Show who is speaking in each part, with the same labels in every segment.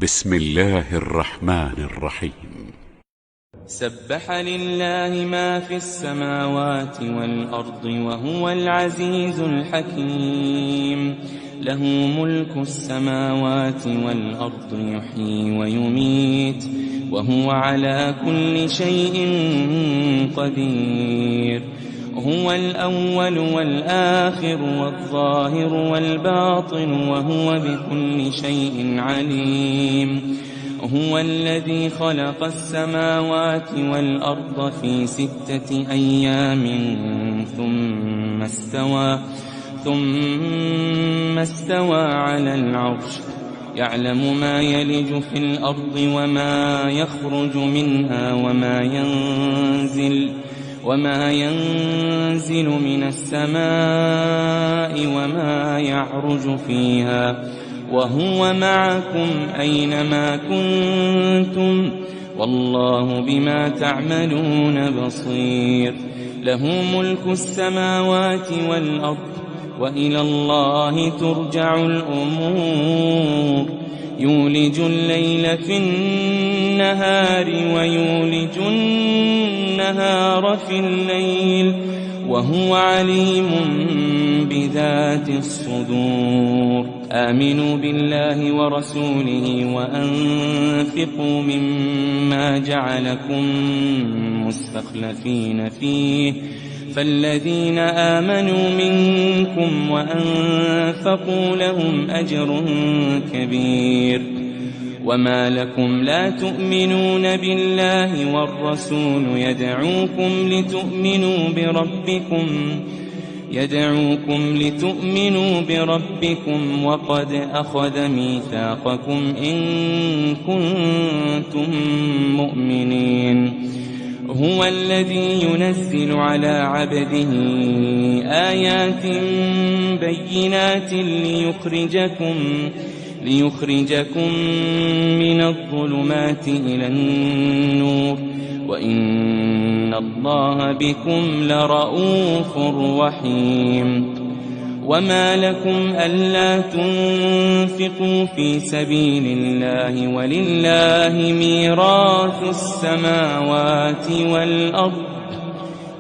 Speaker 1: بسم الله الرحمن الرحيم.
Speaker 2: سبح لله ما في السماوات والأرض وهو العزيز الحكيم. له ملك السماوات والأرض يحيي ويميت وهو على كل شيء قدير. هو الأول والآخر والظاهر والباطن وهو بكل شيء عليم. هو الذي خلق السماوات والأرض في 6 أيام ثم استوى على العرش. يعلم ما يلج في الأرض وما يخرج منها وما ينزل من السماء وما يعرج فيها، وهو معكم أينما كنتم والله بما تعملون بصير. له ملك السماوات والأرض وإلى الله ترجع الأمور. يولج الليل في النهار ويولج النهار في الليل وهو عليم بذات الصدور. آمنوا بالله ورسوله وأنفقوا مما جعلكم مستخلفين فيه، فالذين آمنوا منكم وأنفقوا لهم أجر كبير. وما لكم لا تؤمنون بالله والرسول يدعوكم لتؤمنوا بربكم وقد أخذ ميثاقكم إن كنتم مؤمنين. هو الذي ينزل على عبده آيات بينات ليخرجكم من الظلمات إلى النور، وإن الله بكم لرءوف رحيم. وما لكم ألا تنفقوا في سبيل الله ولله ميراث السماوات والأرض.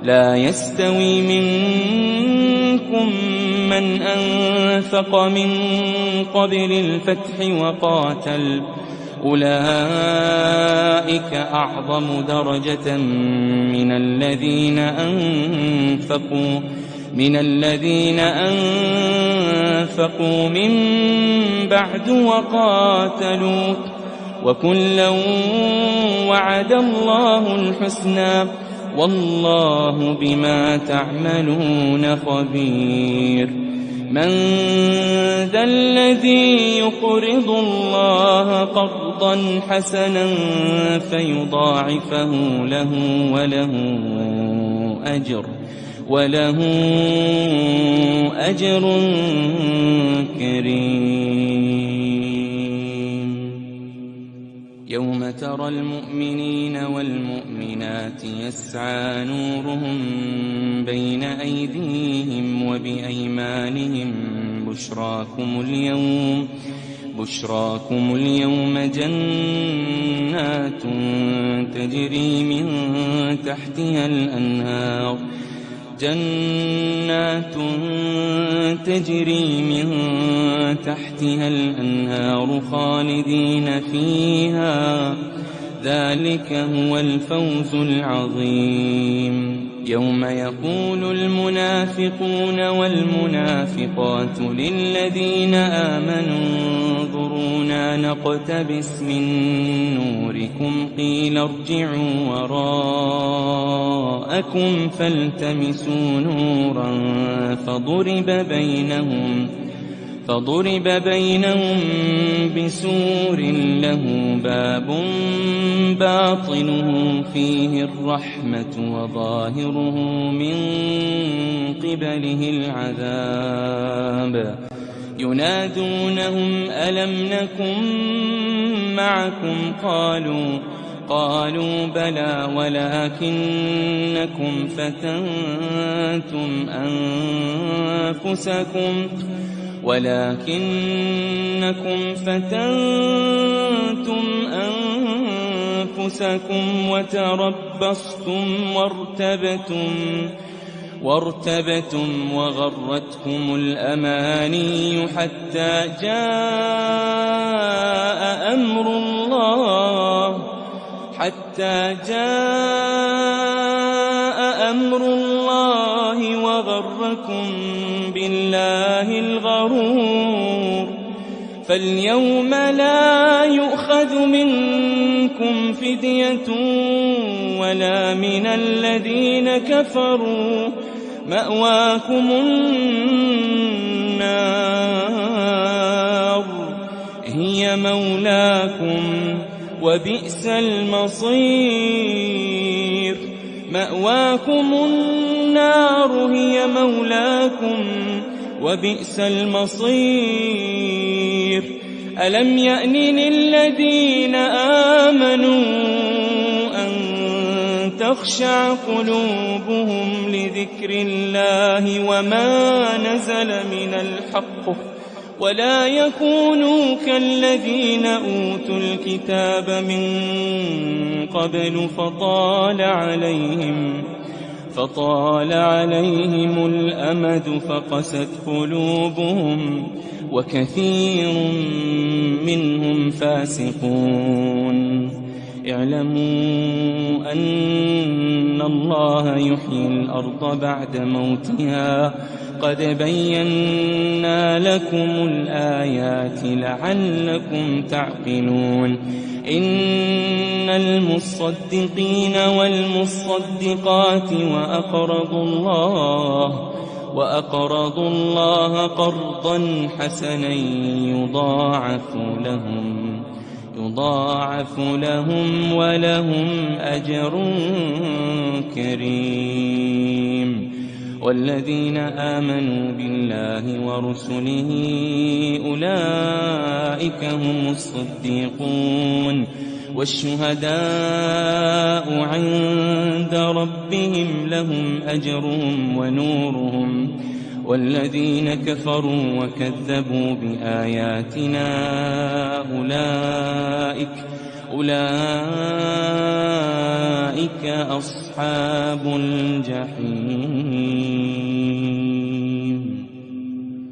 Speaker 2: لا يستوي منكم من أنفق من قبل الفتح وقاتل، أولئك أعظم درجة من الذين أنفقوا من بعد وقاتلوا، وكلا وعد الله الحسنى والله بما تعملون خبير. من ذا الذي يقرض الله قرضا حسنا فيضاعفه له وله أجر كريم. يوم ترى المؤمنين والمؤمنات يسعى نورهم بين أيديهم وبأيمانهم بشراكم اليوم جنات تجري من تحتها الأنهار خالدين فيها، ذلك هو الفوز العظيم. يوم يقول المنافقون والمنافقات للذين آمنوا انظرونا نقتبس من نوركم قيل ارجعوا وراءكم فالتمسوا نورا فضرب بينهم بسور له باب باطنه فيه الرحمة وظاهره من قبله العذاب. ينادونهم ألم نكن معكم قالوا بلى ولكنكم فتنتم أنفسكم ولكنكم فتنتم أنفسكم وتربصتم وارتبتم وغرتكم الأماني حتى جاء أمر الله وغركم بالله الغرور. فاليوم لا يؤخذ منكم فدية ولا من الذين كفروا، مأواكم النار هي مولاكم وبئس المصير. مأواكم النار هي مولاكم وبئس المصير. ألم يأن للذين آمنوا أن تخشع قلوبهم لذكر الله وما نزل من الحق ولا يكونوا كالذين أوتوا الكتاب من قبل فطال عليهم الأمد فقست قلوبهم وكثير منهم فاسقون. اعلموا أن الله يحيي الأرض بعد موتها قد بينا لكم الآيات لعلكم تعقلون. إن المصدقين والمصدقات وأقرضوا الله قرضا حسنا يضاعف لهم ولهم أجر كريم. والذين آمنوا بالله ورسله أولئك هم الصديقون والشهداء عند ربهم لهم أجرهم ونورهم. والذين كفروا وكذبوا بآياتنا أولئك أصحاب الجحيم.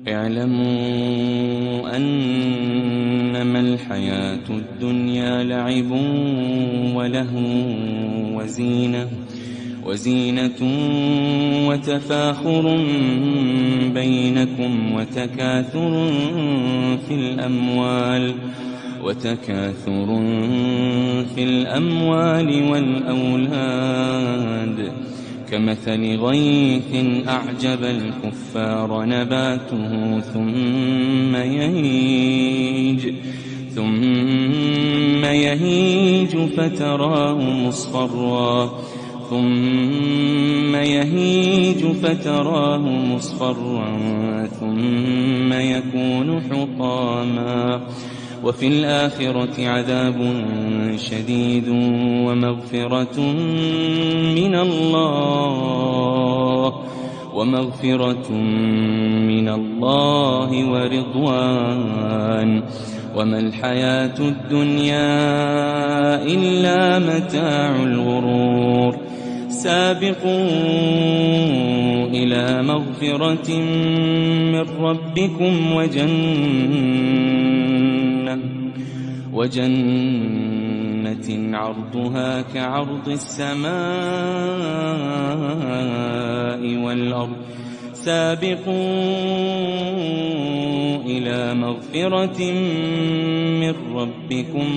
Speaker 2: اعلموا أنما الحياة الدنيا لعب وله وزينة وتفاخر بينكم وتكاثر في الأموال والأولاد كمثل غيث أعجب الكفار نباته ثم يهيج فتراه مصفرا ثم يكون حطاما. وفي الآخرة عذاب شديد ومغفرة من الله ورضوان. وما الحياة الدنيا إلا متاع الغرور. سابقوا إلى مغفرة من ربكم وجنة عرضها كعرض السماء والأرض. سابقوا إلى مغفرة من ربكم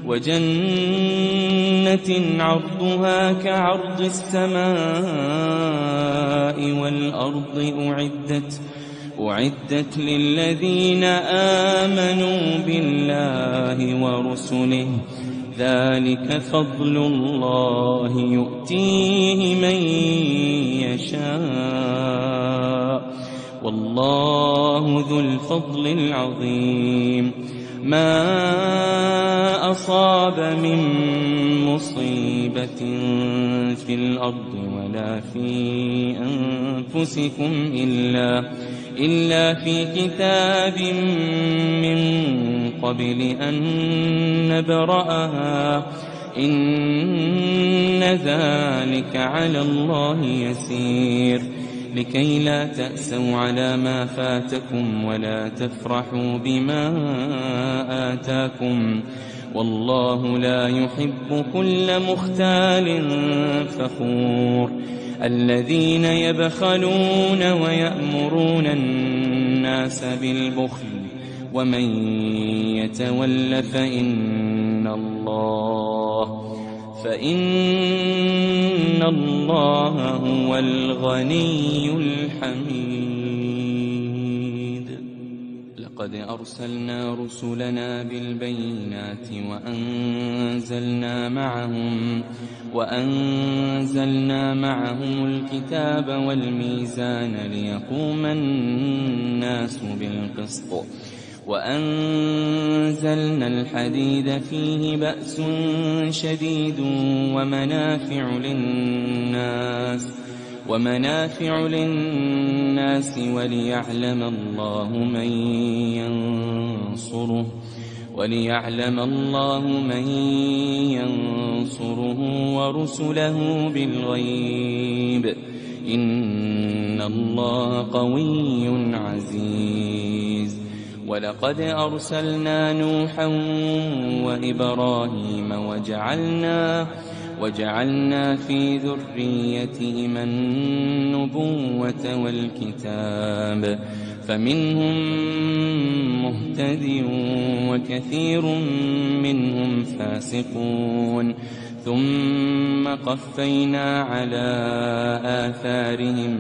Speaker 2: وجنة عرضها كعرض السماء والأرض أعدت للذين آمنوا بالله ورسله. ذلك فضل الله يؤتيه من يشاء والله ذو الفضل العظيم. ما أصاب من مصيبة في الأرض ولا في أنفسكم إلا في كتاب من قبل أن نبرأها إن ذلك على الله يسير لكي لا تأسوا على ما فاتكم ولا تفرحوا بما آتاكم والله لا يحب كل مختال فخور الذين يبخلون ويأمرون الناس بالبخل ومن يتول فإن الله هو الغني الحميد لقد أرسلنا رسلنا بالبينات وأنزلنا معهم الكتاب والميزان ليقوم الناس بالقسط وأنزلنا الحديد فيه بأس شديد ومنافع للناس وليعلم الله من ينصره ورسله بالغيب إن الله قوي عزيز ولقد أرسلنا نوحا وإبراهيم وجعلنا في ذريتهما النبوة والكتاب فمنهم مهتد وكثير منهم فاسقون ثم قفينا على آثارهم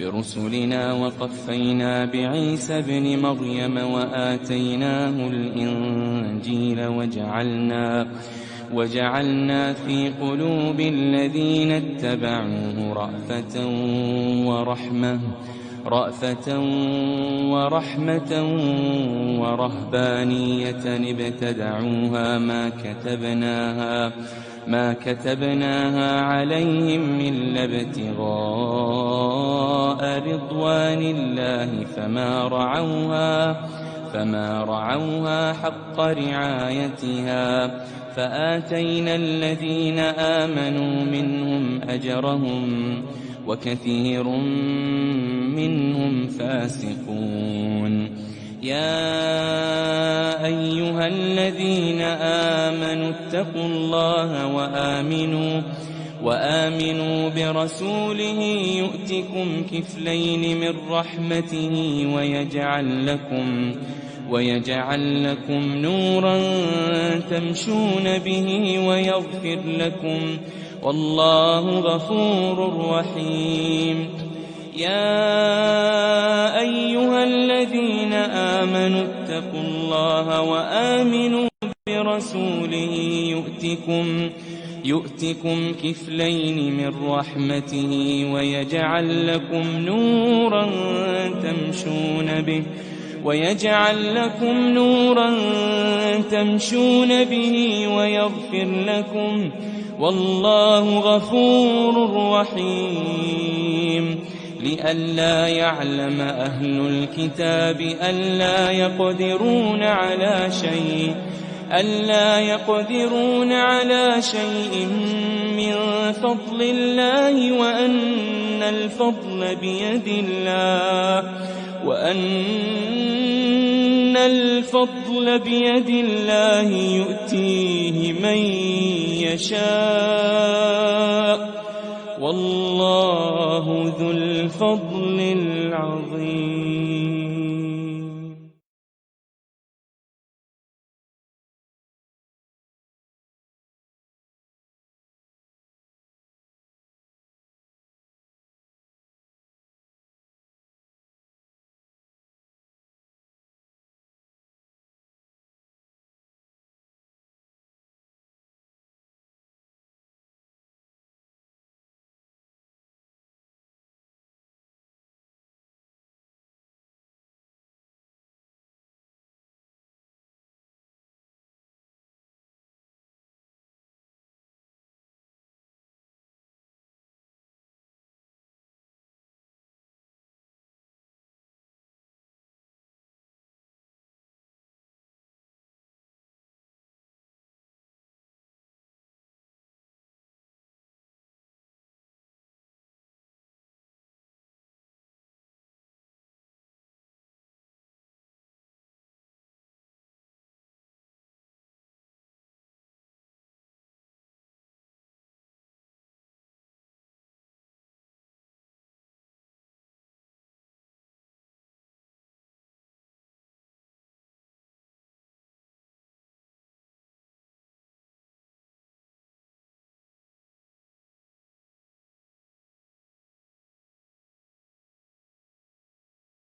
Speaker 2: برسلنا وقفينا بعيسى ابن مريم وآتيناه الإنجيل وجعلنا في قلوب الذين اتبعوه رأفة ورحمة ورهبانية ابتدعوها ما كتبناها عليهم إلا ابتغاء رضوان الله فما رعوها حق رعايتها فآتينا الذين آمنوا منهم أجرهم وكثير منهم فاسقون يا أيها الذين آمنوا اتقوا الله وآمنوا برسوله يؤتكم كفلين من رحمته ويجعل لكم نورا تمشون به ويغفر لكم والله غفور رحيم يا أيها الذين آمنوا اتقوا الله وآمنوا برسوله يؤتكم كفلين من رحمته ويجعل لكم نورا تمشون به ويغفر لكم والله غفور رحيم لئلا يعلم أهل الكتاب ألا يقدرون على شيء من فضل الله وأن الفضل بيد الله يؤتيه من يشاء والله ذو الفضل العظيم.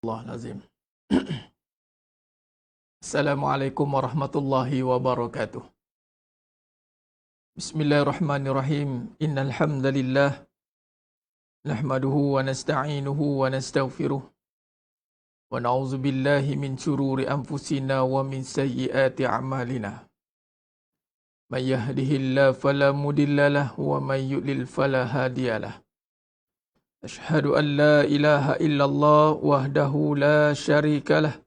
Speaker 3: Astagfirullahalazim. Assalamualaikum warahmatullahi wabarakatuh. Bismillahirrahmanirrahim. Innal hamdalillah nahmaduhu wa nasta'inuhu wa nastaghfiruh wa na'udzu billahi min shururi anfusina wa min sayyiati a'malina. May yahdihillahu fala mudhillalah wa may yudlil fala hadiyalah. Ashhadu an la ilaha illallah wahdahu la syarika lah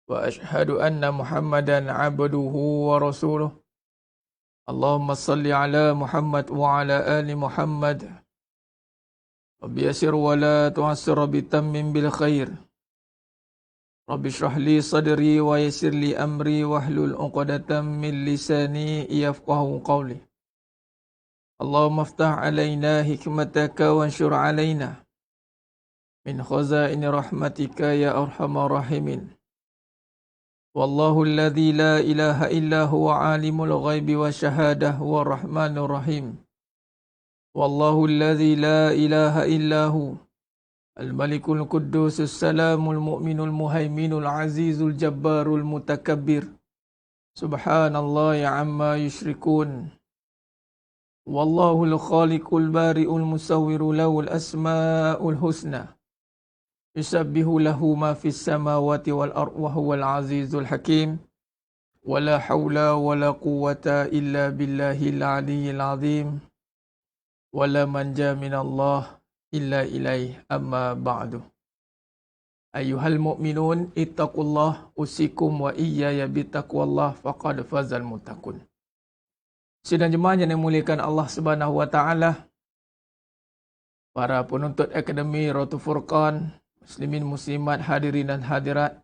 Speaker 3: wa ashhadu anna Muhammadan abduhu wa rasuluh. Allahumma salli ala Muhammad wa ala ali Muhammad. Rabbi yasir wa la tu'assir, Rabbi tammim bil khair. Rabbi shrah li sadri wa yassir li amri wahlul 'uqdatam min lisani yafqahu qawli. Allahumma aftah alaina hikmataka wanshur alaina min khazaini rahmatika ya arhamar rahimin. Wallahu alladhi la ilaha illa huwa alimul ghaibi wa syahadah wa rahmanur rahim. Wallahu alladhi la ilaha illa hu al-malikul quddusus salamul mu'minul muhaiminul azizul jabbarul mutakabbir. Subhanallahi amma yushrikun. Wallahul khaliqul bari'ul musawwiru lahul asma'ul husna. Yusabbihu lahu ma fis samawati wal ardh wa huwal azizul hakim. Wala haula wala quwwata illa billahil aliyyil azim. Wala manja minallah illa ilaih, amma ba'du. Ayyuhal mu'minun ittaqullah usikum wa iyaya bitaqwallah faqad fazal muttaqun. Sidang jemaah yang dimuliakan Allah Subhanahu wa taala, para penuntut Akademi Rotu Furqan, muslimin muslimat, hadirin dan hadirat,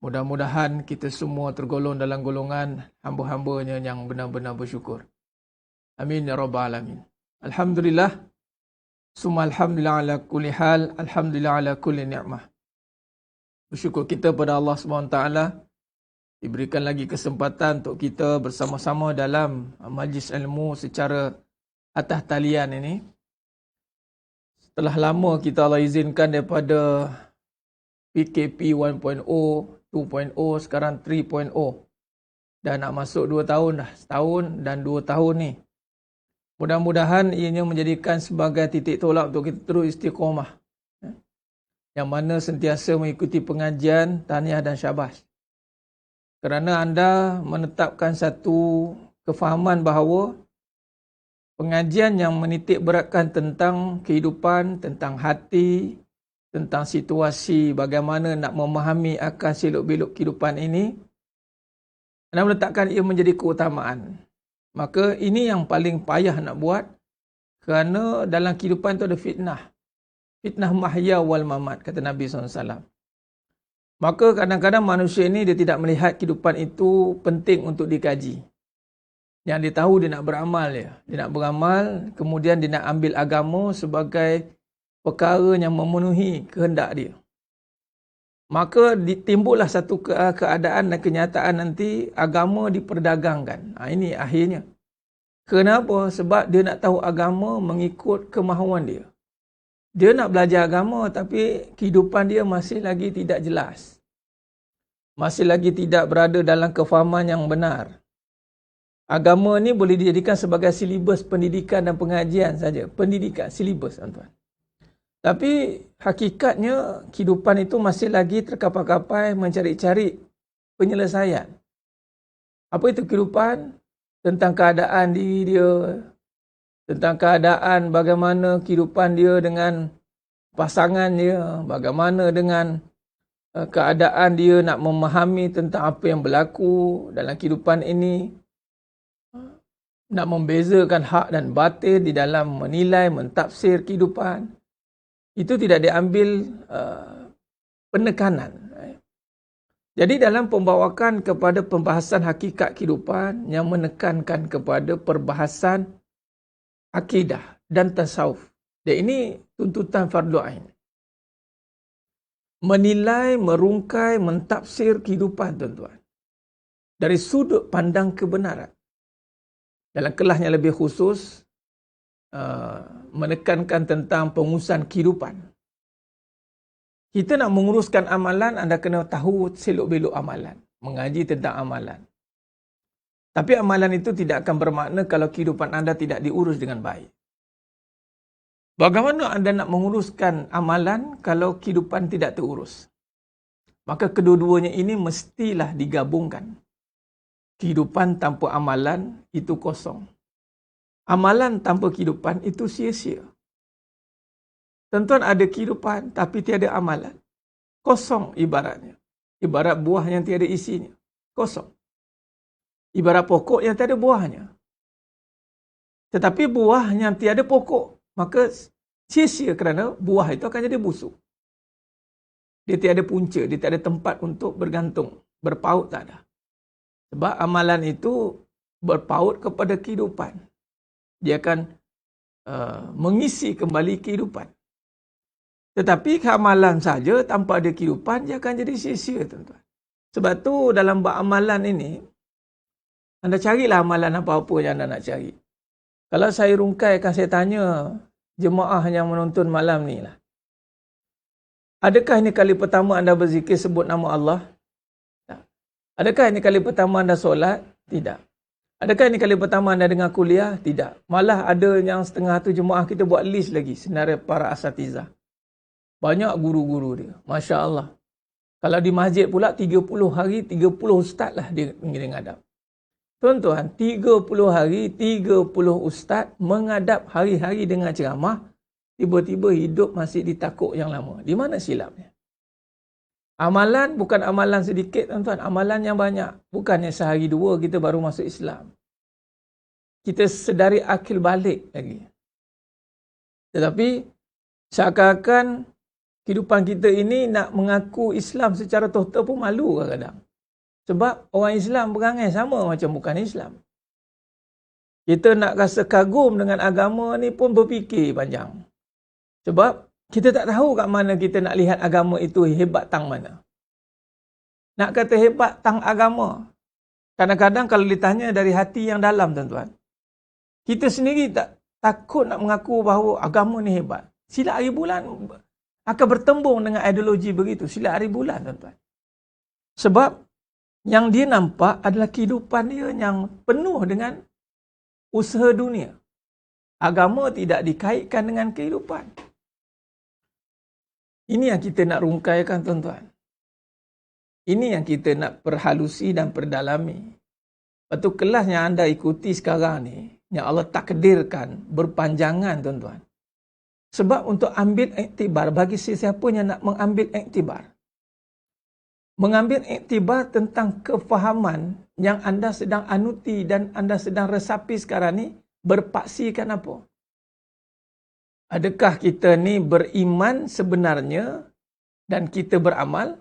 Speaker 3: mudah-mudahan kita semua tergolong dalam golongan hamba-hambanya yang benar-benar bersyukur. Amin ya rabbal alamin. Alhamdulillah. Summa alhamdulillah ala kulli hal, alhamdulillah ala kulli ni'mah. Bersyukur kita pada Allah SWT diberikan lagi kesempatan untuk kita bersama-sama dalam majlis ilmu secara atas talian ini. Setelah lama kita Allah izinkan daripada PKP 1.0, 2.0, sekarang 3.0. Dah nak masuk 2 tahun dah, setahun dan 2 tahun ni. Mudah-mudahan ianya menjadikan sebagai titik tolak untuk kita terus istiqamah. Yang mana sentiasa mengikuti pengajian, tahniah dan syabas. Kerana anda menetapkan satu kefahaman bahawa pengajian yang menitik beratkan tentang kehidupan, tentang hati, tentang situasi bagaimana nak memahami akan selok-belok kehidupan ini, anda meletakkan ia menjadi keutamaan. Maka ini yang paling payah nak buat, kerana dalam kehidupan itu ada fitnah. Fitnah mahya wal mamat, kata Nabi SAW. Maka kadang-kadang manusia ini dia tidak melihat kehidupan itu penting untuk dikaji. Yang dia tahu dia nak beramal dia. Dia nak beramal, kemudian dia nak ambil agama sebagai perkara yang memenuhi kehendak dia. Maka timbullah satu keadaan dan kenyataan nanti agama diperdagangkan. Ini akhirnya. Kenapa? Sebab dia nak tahu agama mengikut kemahuan dia. Dia nak belajar agama tapi kehidupan dia masih lagi tidak jelas. Masih lagi tidak berada dalam kefahaman yang benar. Agama ni boleh dijadikan sebagai silibus pendidikan dan pengajian saja. Pendidikan, silibus tuan-tuan. Tapi hakikatnya kehidupan itu masih lagi terkapai-kapai mencari-cari penyelesaian. Apa itu kehidupan? Tentang keadaan diri dia, tentang keadaan bagaimana kehidupan dia dengan pasangan dia, bagaimana dengan keadaan dia nak memahami tentang apa yang berlaku dalam kehidupan ini, nak membezakan hak dan batil di dalam menilai, mentafsir kehidupan. Itu tidak diambil penekanan. Jadi dalam pembawakan kepada pembahasan hakikat kehidupan yang menekankan kepada perbahasan akidah dan tasawuf. Dan ini tuntutan fardu ain. Menilai, merungkai, mentafsir kehidupan tuan-tuan. Dari sudut pandang kebenaran. Dalam kelas yang lebih khusus, menekankan tentang pengurusan kehidupan. Kita nak menguruskan amalan, anda kena tahu selok-belok amalan. Mengaji tentang amalan. Tapi amalan itu tidak akan bermakna kalau kehidupan anda tidak diurus dengan baik. Bagaimana anda nak menguruskan amalan kalau kehidupan tidak terurus? Maka kedua-duanya ini mestilah digabungkan. Kehidupan tanpa amalan itu kosong. Amalan tanpa kehidupan itu sia-sia. Tuan-tuan, ada kehidupan tapi tiada amalan. Kosong ibaratnya. Ibarat buah yang tiada isinya. Kosong. Ibarat pokok yang tiada buahnya. Tetapi buah yang tiada pokok, maka sia-sia kerana buah itu akan jadi busuk. Dia tiada punca, dia tiada tempat untuk bergantung. Berpaut tak ada. Sebab amalan itu berpaut kepada kehidupan. Dia akan mengisi kembali kehidupan. Tetapi amalan saja tanpa ada kehidupan, dia akan jadi sia-sia, tuan-tuan. Sebab tu dalam bab amalan ini, anda carilah amalan apa-apa yang anda nak cari. Kalau saya rungkaikan, saya tanya jemaah yang menonton malam ni lah. Adakah ini kali pertama anda berzikir sebut nama Allah? Tak. Adakah ini kali pertama anda solat? Tidak. Adakah ini kali pertama anda dengar kuliah? Tidak. Malah ada yang setengah tu jemaah kita buat list lagi, senarai para asatizah. Banyak guru-guru dia. Masya Allah. Kalau di masjid pula 30 hari, 30 ustaz lah dia menghadap. Tuan-tuan, 30 hari, 30 ustaz menghadap hari-hari dengan ceramah, tiba-tiba hidup masih di takuk yang lama. Di mana silapnya? Amalan bukan amalan sedikit, tuan-tuan. Amalan yang banyak. Bukannya sehari dua kita baru masuk Islam. Kita sedari akil balik lagi. Tetapi seakan-akan kehidupan kita ini nak mengaku Islam secara total pun malu kadang-kadang. Sebab orang Islam perangai sama macam bukan Islam. Kita nak rasa kagum dengan agama ni pun berfikir panjang. Sebab kita tak tahu kat mana kita nak lihat agama itu hebat tang mana. Nak kata hebat tang agama. Kadang-kadang kalau ditanya dari hati yang dalam, tuan-tuan. Kita sendiri tak takut nak mengaku bahawa agama ni hebat. Sila hari bulan akan bertembung dengan ideologi begitu. Sila hari bulan, tuan-tuan. Sebab yang dia nampak adalah kehidupan dia yang penuh dengan usaha dunia. Agama tidak dikaitkan dengan kehidupan. Ini yang kita nak rungkaikan, tuan-tuan. Ini yang kita nak perhalusi dan perdalami. Lepas tu kelas yang anda ikuti sekarang ni, yang Allah takdirkan berpanjangan, tuan-tuan. Sebab untuk ambil iktibar, bagi sesiapa yang nak mengambil iktibar. Mengambil iktibar tentang kefahaman yang anda sedang anuti dan anda sedang resapi sekarang ni, berpaksikan apa? Adakah kita ni beriman sebenarnya dan kita beramal?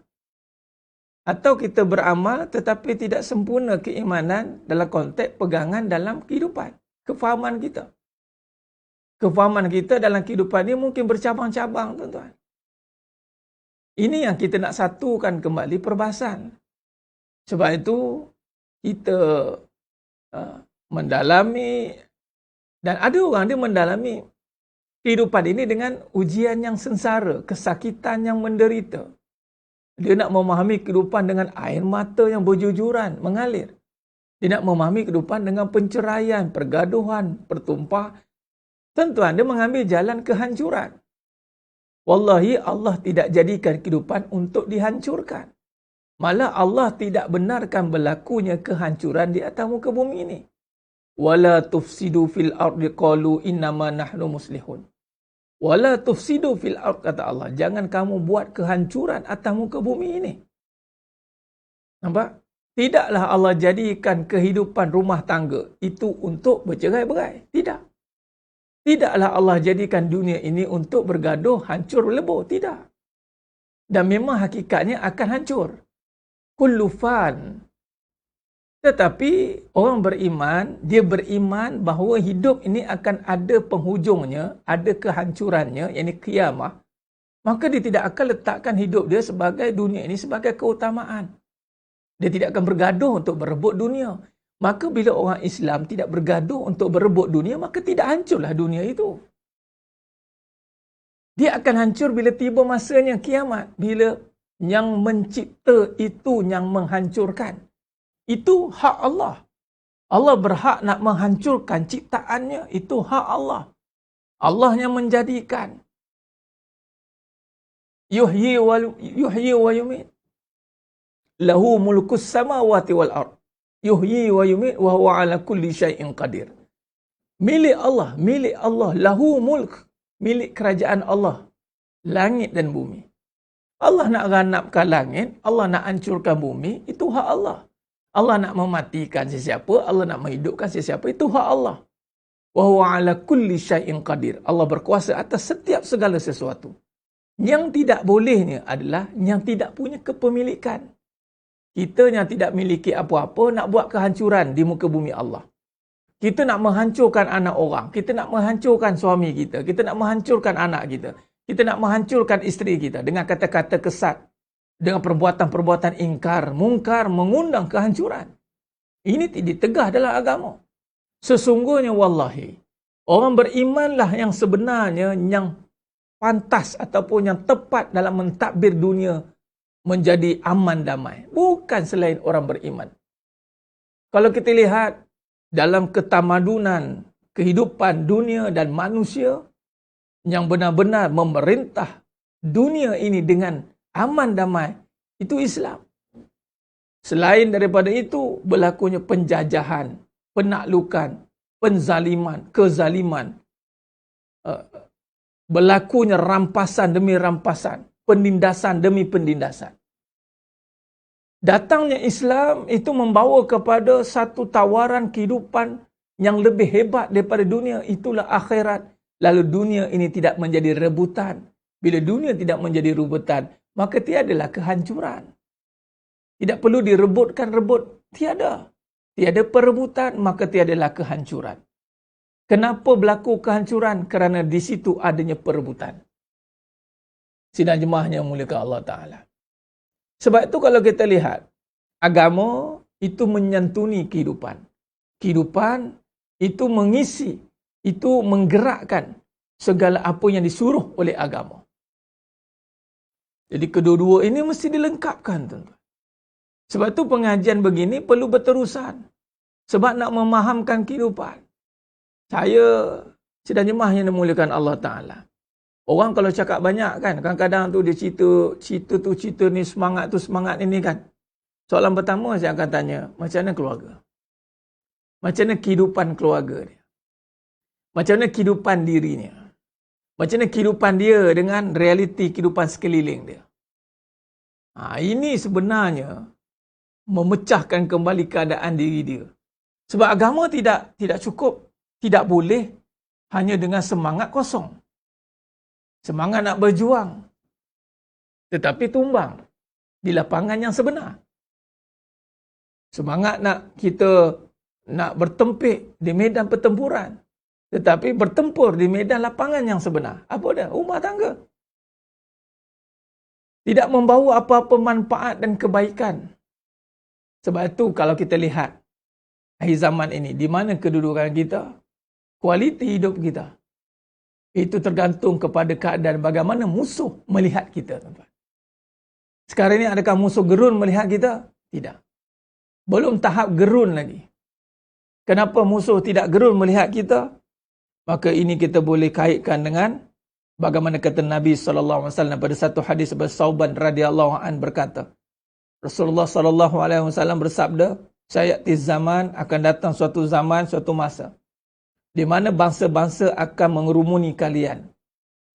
Speaker 3: Atau kita beramal tetapi tidak sempurna keimanan dalam konteks pegangan dalam kehidupan? Kefahaman kita. Kefahaman kita dalam kehidupan ini mungkin bercabang-cabang, tuan-tuan. Ini yang kita nak satukan kembali perbahasan. Sebab itu, kita mendalami, dan ada orang dia mendalami kehidupan ini dengan ujian yang sengsara, kesakitan yang menderita. Dia nak memahami kehidupan dengan air mata yang berjujuran, mengalir. Dia nak memahami kehidupan dengan penceraian, pergaduhan, pertumpah. Tuan-tuan, dia mengambil jalan kehancuran. Wallahi, Allah tidak jadikan kehidupan untuk dihancurkan. Malah Allah tidak benarkan berlakunya kehancuran di atas muka bumi ini. Wala tufsidu fil ardi qalu innama nahnu muslihun. Wala tufsidu fil ardi, kata Allah. Jangan kamu buat kehancuran atas muka bumi ini. Nampak? Tidaklah Allah jadikan kehidupan rumah tangga itu untuk bercerai-berai. Tidak. Tidaklah Allah jadikan dunia ini untuk bergaduh, hancur, lebur. Tidak. Dan memang hakikatnya akan hancur. Kullu fan. Tetapi orang beriman, dia beriman bahawa hidup ini akan ada penghujungnya, ada kehancurannya, iaitu kiamah. Maka dia tidak akan letakkan hidup dia sebagai dunia ini sebagai keutamaan. Dia tidak akan bergaduh untuk berebut dunia. Maka bila orang Islam tidak bergaduh untuk berebut dunia, maka tidak hancurlah dunia itu. Dia akan hancur bila tiba masanya kiamat. Bila yang mencipta itu yang menghancurkan. Itu hak Allah. Allah berhak nak menghancurkan ciptaannya. Itu hak Allah. Allah yang menjadikan. Yuhyi wa yumit. Lahu mulkus samawati wal ard. Yuhyi wa yumit wa huwa ala kulli syai'in qadir. Milik Allah, lahu mulk, milik kerajaan Allah, langit dan bumi. Allah nak ganapkan langit, Allah nak hancurkan bumi, itu hak Allah. Allah nak mematikan sesiapa, Allah nak menghidupkan sesiapa, itu hak Allah. Wa huwa ala kulli syai'in qadir. Allah berkuasa atas setiap segala sesuatu. Yang tidak bolehnya adalah yang tidak punya kepemilikan. Kita yang tidak miliki apa-apa nak buat kehancuran di muka bumi Allah. Kita nak menghancurkan anak orang, kita nak menghancurkan suami kita, kita nak menghancurkan anak kita, kita nak menghancurkan isteri kita dengan kata-kata kesat, dengan perbuatan-perbuatan ingkar, mungkar, mengundang kehancuran. Ini ditegah dalam agama. Sesungguhnya wallahi, orang berimanlah yang sebenarnya yang pantas ataupun yang tepat dalam mentadbir dunia menjadi aman damai. Bukan selain orang beriman. Kalau kita lihat dalam ketamadunan kehidupan dunia dan manusia yang benar-benar memerintah dunia ini dengan aman damai, itu Islam. Selain daripada itu, berlakunya penjajahan, penaklukan, penzaliman, kezaliman, berlakunya rampasan demi rampasan, penindasan demi penindasan. Datangnya Islam itu membawa kepada satu tawaran kehidupan yang lebih hebat daripada dunia, itulah akhirat. Lalu dunia ini tidak menjadi rebutan. Bila dunia tidak menjadi rebutan, maka tiadalah kehancuran. Tidak perlu direbut, tiada. Tiada perebutan, maka tiadalah kehancuran. Kenapa berlaku kehancuran? Kerana di situ adanya perebutan. Sidang jemaah yang muliakan Allah Ta'ala. Sebab itu kalau kita lihat, agama itu menyantuni kehidupan. Kehidupan itu mengisi, itu menggerakkan segala apa yang disuruh oleh agama. Jadi kedua-dua ini mesti dilengkapkan, tuan-tuan. Sebab itu pengajian begini perlu berterusan. Sebab nak memahamkan kehidupan. Saya, sidang jemaah yang dimuliakan Allah Ta'ala. Orang kalau cakap banyak kan, kadang-kadang tu dia cerita ni, semangat tu semangat ini kan. Soalan pertama saya akan tanya, macam mana keluarga? Macam mana kehidupan keluarga dia? Macam mana kehidupan dirinya? Macam mana kehidupan dia dengan realiti kehidupan sekeliling dia? Ini sebenarnya memecahkan kembali keadaan diri dia. Sebab agama tidak cukup, tidak boleh hanya dengan semangat kosong. Semangat nak berjuang, tetapi tumbang di lapangan yang sebenar. Semangat kita nak bertempik di medan pertempuran, tetapi bertempur di medan lapangan yang sebenar. Apa dia? Rumah tangga. Tidak membawa apa-apa manfaat dan kebaikan. Sebab itu kalau kita lihat akhir zaman ini, di mana kedudukan kita, kualiti hidup kita, itu tergantung kepada keadaan bagaimana musuh melihat kita, tuan-tuan. Sekarang ini adakah musuh gerun melihat kita? Tidak. Belum tahap gerun lagi. Kenapa musuh tidak gerun melihat kita? Maka ini kita boleh kaitkan dengan bagaimana kata Nabi SAW pada satu hadis Sauban radhiyallahu an berkata, Rasulullah SAW bersabda, sayati zaman, akan datang suatu zaman, suatu masa di mana bangsa-bangsa akan mengerumuni kalian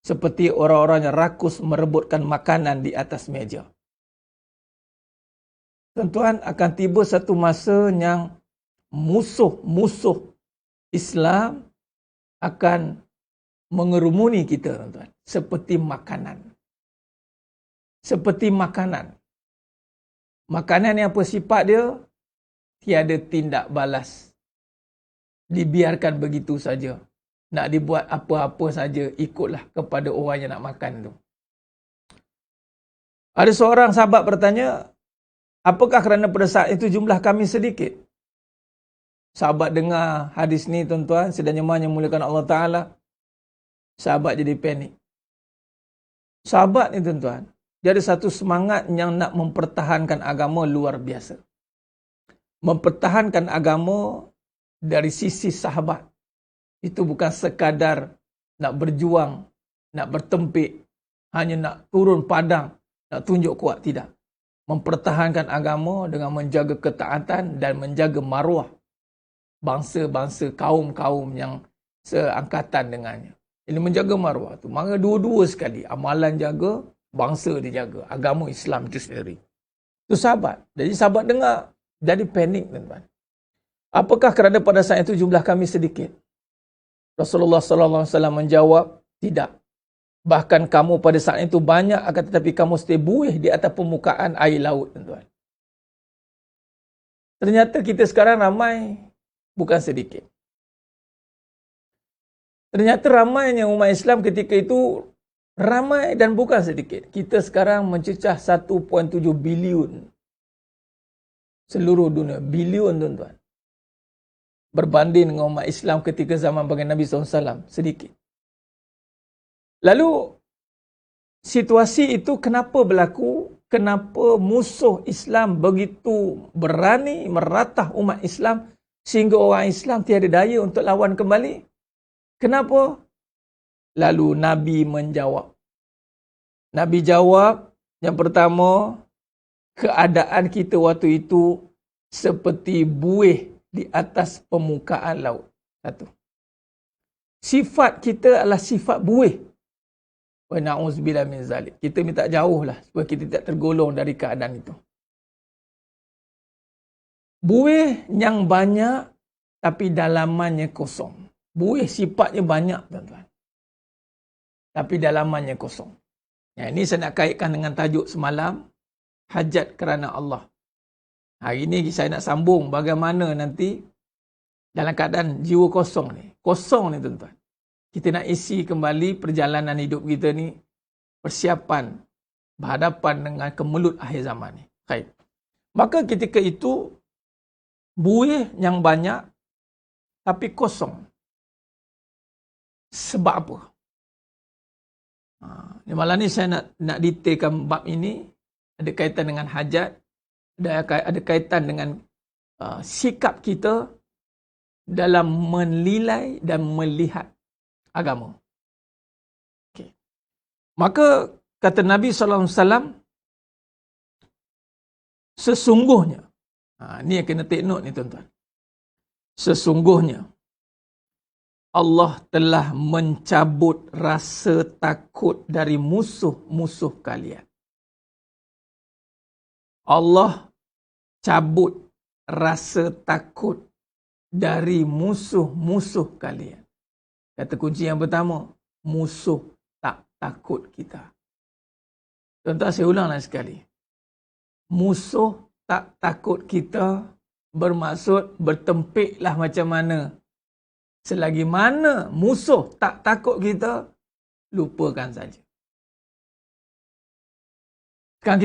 Speaker 3: seperti orang-orang yang rakus merebutkan makanan di atas meja. Tuan-tuan, akan tiba satu masa yang musuh-musuh Islam akan mengerumuni kita, tuan-tuan, seperti makanan. Seperti makanan. Makanan yang apa sifat dia? Tiada tindak balas. Dibiarkan begitu saja. Nak dibuat apa-apa saja, ikutlah kepada orang yang nak makan tu. Ada seorang sahabat bertanya, apakah kerana pada saat itu jumlah kami sedikit? Sahabat dengar hadis ni, tuan-tuan, sedang jemaah yang muliakan Allah Ta'ala, sahabat jadi panik. sahabat ni tuan-tuan, dia ada satu semangat yang nak mempertahankan agama luar biasa. Mempertahankan agama dari sisi sahabat. Itu bukan sekadar nak berjuang, nak bertempik, hanya nak turun padang, nak tunjuk kuat, tidak. Mempertahankan agama dengan menjaga ketaatan dan menjaga maruah bangsa-bangsa, kaum-kaum yang seangkatan dengannya. Ini menjaga maruah tu. Maka dua-dua sekali. Amalan jaga, bangsa dijaga. Agama Islam itu sendiri. Itu sahabat. Jadi sahabat dengar, jadi panik tuan-tuan. Apakah kerana pada saat itu jumlah kami sedikit? Rasulullah SAW menjawab, tidak. Bahkan kamu pada saat itu banyak, akan tetapi kamu stay buih di atas permukaan air laut tuan-tuan. Ternyata kita sekarang ramai, bukan sedikit. Ternyata ramainya umat Islam ketika itu ramai dan bukan sedikit. Kita sekarang mencecah 1.7 bilion seluruh dunia. Bilion tuan-tuan. Berbanding dengan umat Islam ketika zaman baginda Nabi SAW. Sedikit. Lalu, situasi itu kenapa berlaku? Kenapa musuh Islam begitu berani meratah umat Islam sehingga orang Islam tiada daya untuk lawan kembali? Kenapa? Lalu Nabi menjawab. Nabi jawab, yang pertama, keadaan kita waktu itu seperti buih di atas permukaan laut. Satu. Sifat kita adalah sifat buih. Wa na'udzubillah min zalik. Kita minta jauh lah supaya kita tidak tergolong dari keadaan itu. Buih yang banyak tapi dalamannya kosong. Buih sifatnya banyak tuan-tuan. Tapi dalamannya kosong. Ya, ini saya nak kaitkan dengan tajuk semalam. Hajat kerana Allah. Hari ini saya nak sambung bagaimana nanti dalam keadaan jiwa kosong ni. Kosong ni tuan-tuan. Kita nak isi kembali perjalanan hidup kita ni. Persiapan berhadapan dengan kemelut akhir zaman ni. Baik. Maka ketika itu buih yang banyak tapi kosong. Sebab apa? Malam ni saya nak detailkan bab ini. Ada kaitan dengan hajat. Ada kaitan dengan sikap kita dalam menilai dan melihat agama. Okay. Maka kata Nabi SAW, sesungguhnya, ni yang kena take note ni tuan-tuan. Sesungguhnya, Allah telah mencabut rasa takut dari musuh-musuh kalian. Allah cabut rasa takut dari musuh-musuh kalian. Kata kunci yang pertama, musuh tak takut kita. Tuan-tuan, saya ulanglah sekali. Musuh tak takut kita bermaksud bertempiklah macam mana. Selagi mana musuh tak takut kita, lupakan saja. Sekarang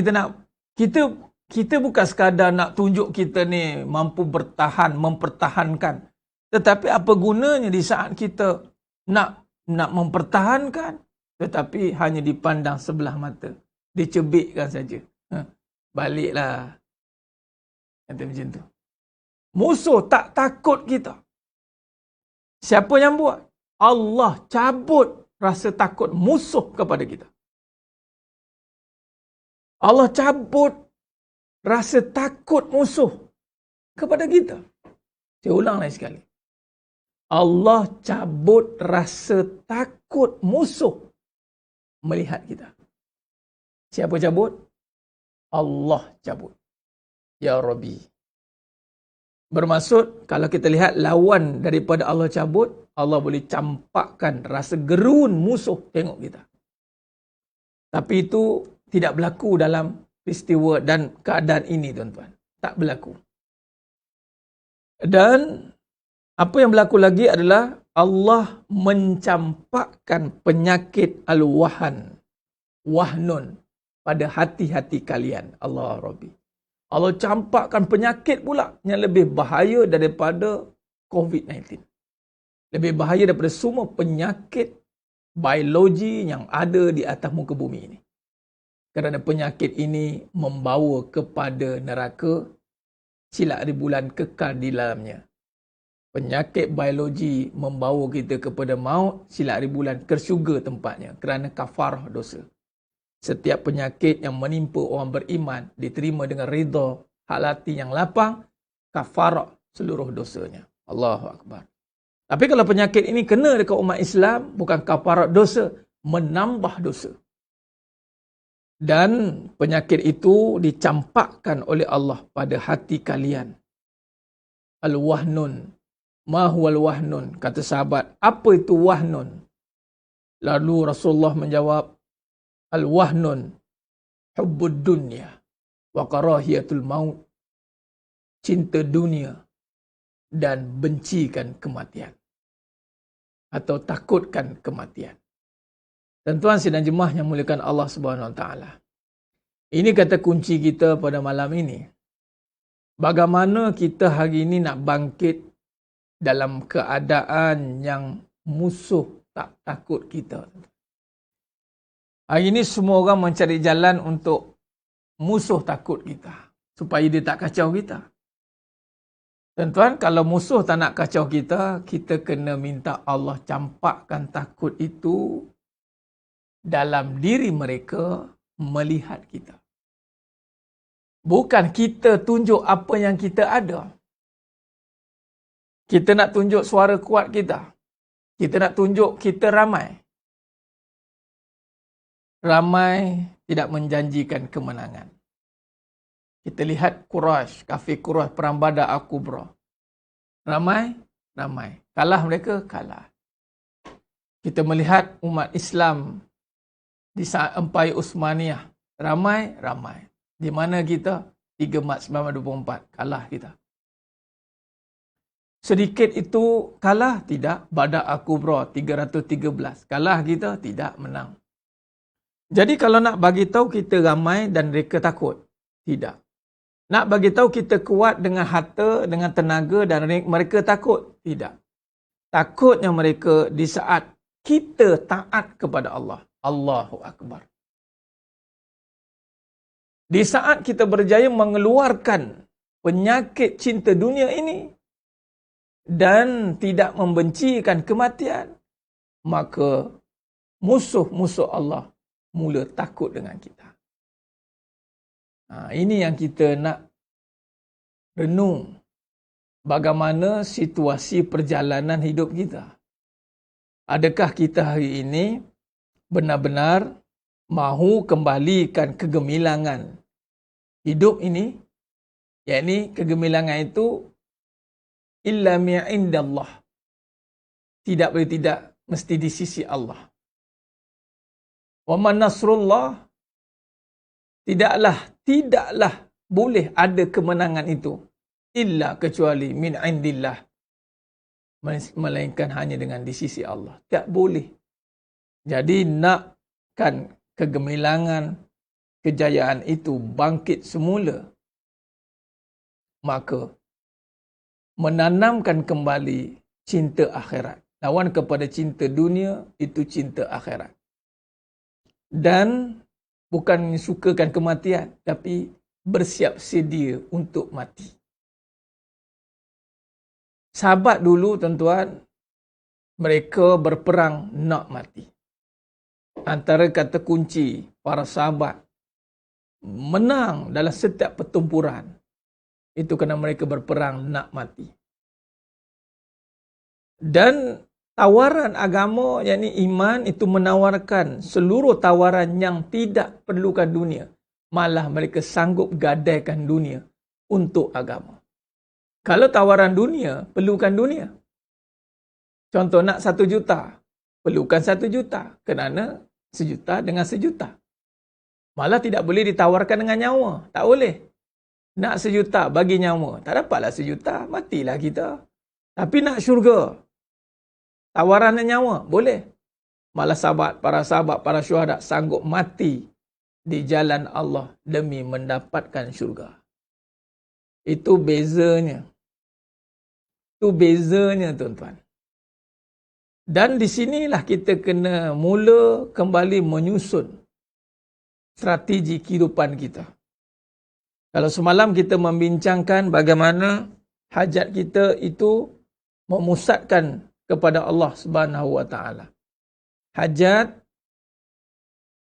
Speaker 3: kita bukan sekadar nak tunjuk kita ni mampu bertahan, mempertahankan. Tetapi apa gunanya di saat kita nak mempertahankan, tetapi hanya dipandang sebelah mata. Dicebikkan saja. Baliklah. Kata macam tu. Musuh tak takut kita. Siapa yang buat? Allah cabut rasa takut musuh kepada kita. Allah cabut rasa takut musuh kepada kita. Saya ulang lagi sekali. Allah cabut rasa takut musuh melihat kita. Siapa cabut? Allah cabut. Ya Rabbi. Bermaksud, kalau kita lihat lawan daripada Allah cabut, Allah boleh campakkan rasa gerun musuh tengok kita. Tapi itu tidak berlaku dalam peristiwa dan keadaan ini, tuan-tuan. Tak berlaku. Dan apa yang berlaku lagi adalah Allah mencampakkan penyakit al-wahan, wahnun, pada hati-hati kalian. Allah Rabbi. Allah campakkan penyakit pula yang lebih bahaya daripada COVID-19. Lebih bahaya daripada semua penyakit biologi yang ada di atas muka bumi ini. Kerana penyakit ini membawa kepada neraka, silat hari bulan kekal di dalamnya. Penyakit biologi membawa kita kepada maut, silat hari bulan ke syurga tempatnya kerana kafarah dosa. Setiap penyakit yang menimpa orang beriman diterima dengan redha hal hati yang lapang, kafarah seluruh dosanya. Allahu Akbar. Tapi kalau penyakit ini kena dekat umat Islam, bukan kafarah dosa, menambah dosa. Dan penyakit itu dicampakkan oleh Allah pada hati kalian. Al-wahnun. Ma huwal wahnun? Kata sahabat, apa itu wahnun? Lalu Rasulullah menjawab, al-wahnun hubbud dunya wa karahiyatul maut. Cinta dunia dan bencikan kematian. Atau takutkan kematian. Tuan-tuan sidang jemaah yang muliakan Allah Subhanahu Wa Taala. Ini kata kunci kita pada malam ini. Bagaimana kita hari ini nak bangkit dalam keadaan yang musuh tak takut kita. Hari ini semua orang mencari jalan untuk musuh takut kita. Supaya dia tak kacau kita. Tuan-tuan, kalau musuh tak nak kacau kita, kita kena minta Allah campakkan takut itu dalam diri mereka melihat kita. Bukan kita tunjuk apa yang kita ada. Kita nak tunjuk suara kuat kita. Kita nak tunjuk kita ramai. Ramai tidak menjanjikan kemenangan. Kita lihat Quraisy, kafir Quraisy, perang Badar Al-Kubra. Ramai, ramai. Kalah mereka, kalah. Kita melihat umat Islam di saat Empayar Uthmaniyah. Ramai, ramai. Di mana kita? 3 Mac 1924. Kalah kita. Sedikit itu kalah? Tidak. Badar Al-Kubra 313. Kalah kita? Tidak. Menang. Jadi kalau nak bagi tahu kita ramai dan mereka takut? Tidak. Nak bagi tahu kita kuat dengan harta, dengan tenaga dan mereka takut? Tidak. Takutnya mereka di saat kita taat kepada Allah. Allahu Akbar. Di saat kita berjaya mengeluarkan penyakit cinta dunia ini dan tidak membencikan kematian, maka musuh-musuh Allah mula takut dengan kita. Ini yang kita nak renung. Bagaimana situasi perjalanan hidup kita. Adakah kita hari ini benar-benar mahu kembalikan kegemilangan hidup ini? Yakni kegemilangan itu illa mi'indallah. Tidak boleh tidak, mesti di sisi Allah. Wa man nasrullah, tidaklah boleh ada kemenangan itu illa kecuali min indillah, melainkan hanya dengan di sisi Allah. Tak boleh. Jadi nakkan kegemilangan, kejayaan itu bangkit semula, maka menanamkan kembali cinta akhirat. Lawan kepada cinta dunia itu cinta akhirat. Dan bukan sukakan kematian, tapi bersiap sedia untuk mati. Sahabat dulu, tuan-tuan, mereka berperang nak mati. Antara kata kunci para sahabat menang dalam setiap pertempuran itu kerana mereka berperang nak mati. Dan tawaran agama, yakni iman, itu menawarkan seluruh tawaran yang tidak perlukan dunia. Malah mereka sanggup gadaikan dunia untuk agama. Kalau tawaran dunia, perlukan dunia. Contoh nak 1 juta, perlukan 1 juta. Kerana 1 juta dengan 1 juta. Malah tidak boleh ditawarkan dengan nyawa. Tak boleh. Nak 1 juta bagi nyawa. Tak dapatlah 1 juta, matilah kita. Tapi nak syurga, tawaran nyawa, boleh. Malah para sahabat, para syuhada sanggup mati di jalan Allah demi mendapatkan syurga. Itu bezanya. Itu bezanya, tuan-tuan. Dan di sinilah kita kena mula kembali menyusun strategi kehidupan kita. Kalau semalam kita membincangkan bagaimana hajat kita itu memusatkan kepada Allah Subhanahu Wa Taala. Hajat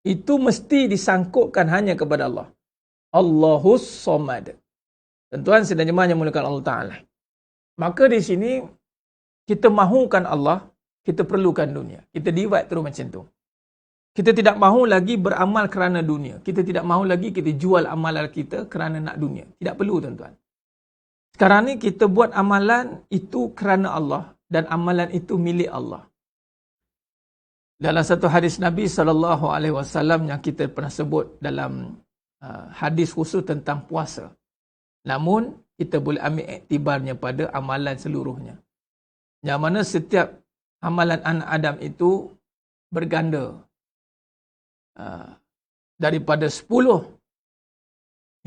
Speaker 3: itu mesti disangkutkan hanya kepada Allah. Allahus Samad. Tuan sedang jemaah yang mulakan Allah Ta'ala. Maka di sini, kita mahukan Allah, kita perlukan dunia. Kita divide terus macam tu. Kita tidak mahu lagi beramal kerana dunia. Kita tidak mahu lagi kita jual amalan kita kerana nak dunia. Tidak perlu tuan-tuan. Sekarang ni kita buat amalan itu kerana Allah. Dan amalan itu milik Allah. Dalam satu hadis Nabi SAW yang kita pernah sebut dalam hadis khusus tentang puasa. Namun, kita boleh ambil iktibarnya pada amalan seluruhnya. Yang mana setiap amalan anak Adam itu berganda. Daripada 10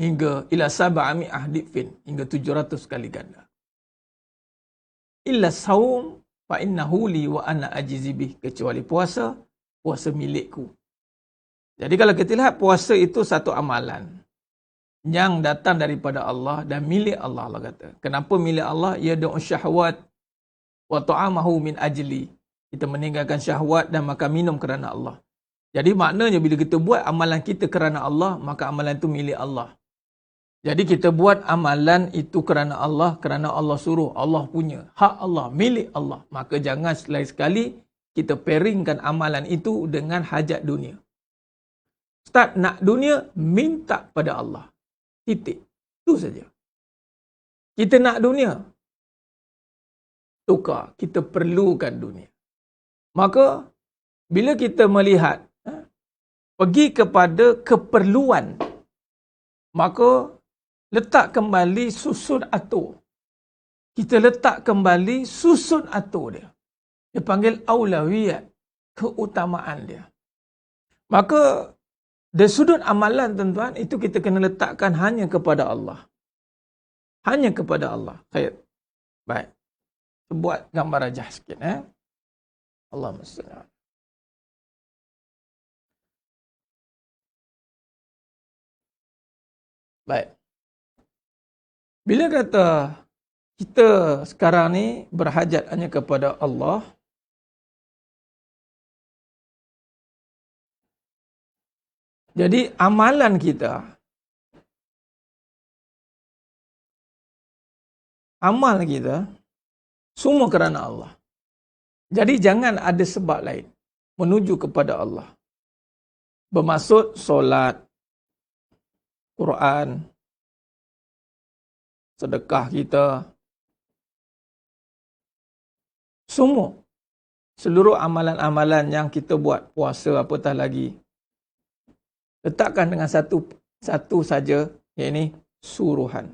Speaker 3: hingga ila sab'ami'ah difin, hingga 700 kali ganda. Illa saum fa innahu li wa ana ajizi bih, kecuali puasa milikku. Jadi kalau kita lihat puasa itu satu amalan yang datang daripada Allah dan milik Allah, Allah kata. Kenapa milik Allah? Yad'u syahwat wa ta'amahu min ajli. Kita meninggalkan syahwat dan makan minum kerana Allah. Jadi maknanya bila kita buat amalan kita kerana Allah, maka amalan itu milik Allah. Jadi kita buat amalan itu kerana Allah suruh, Allah punya, hak Allah, milik Allah. Maka jangan sekali-sekali kita pairingkan amalan itu dengan hajat dunia. Start nak dunia, minta pada Allah. Titik. Itu saja. Kita nak dunia, tukar. Kita perlukan dunia. Maka, bila kita melihat, pergi kepada keperluan, maka letak kembali susun atur. Kita letak kembali susun atur dia. Dia panggil aulawiyat, keutamaan dia. Maka, dari sudut amalan tuan-tuan, itu kita kena letakkan hanya kepada Allah. Hanya kepada Allah. Baik. Buat gambar rajah sikit. Allahumma salli. Baik. Bila kata kita sekarang ni berhajat hanya kepada Allah, jadi amalan kita, amal kita, semua kerana Allah. Jadi jangan ada sebab lain menuju kepada Allah. Bermaksud solat, Quran, sedekah kita, semua. Seluruh amalan-amalan yang kita buat, puasa apatah lagi, letakkan dengan satu saja, iaitu suruhan.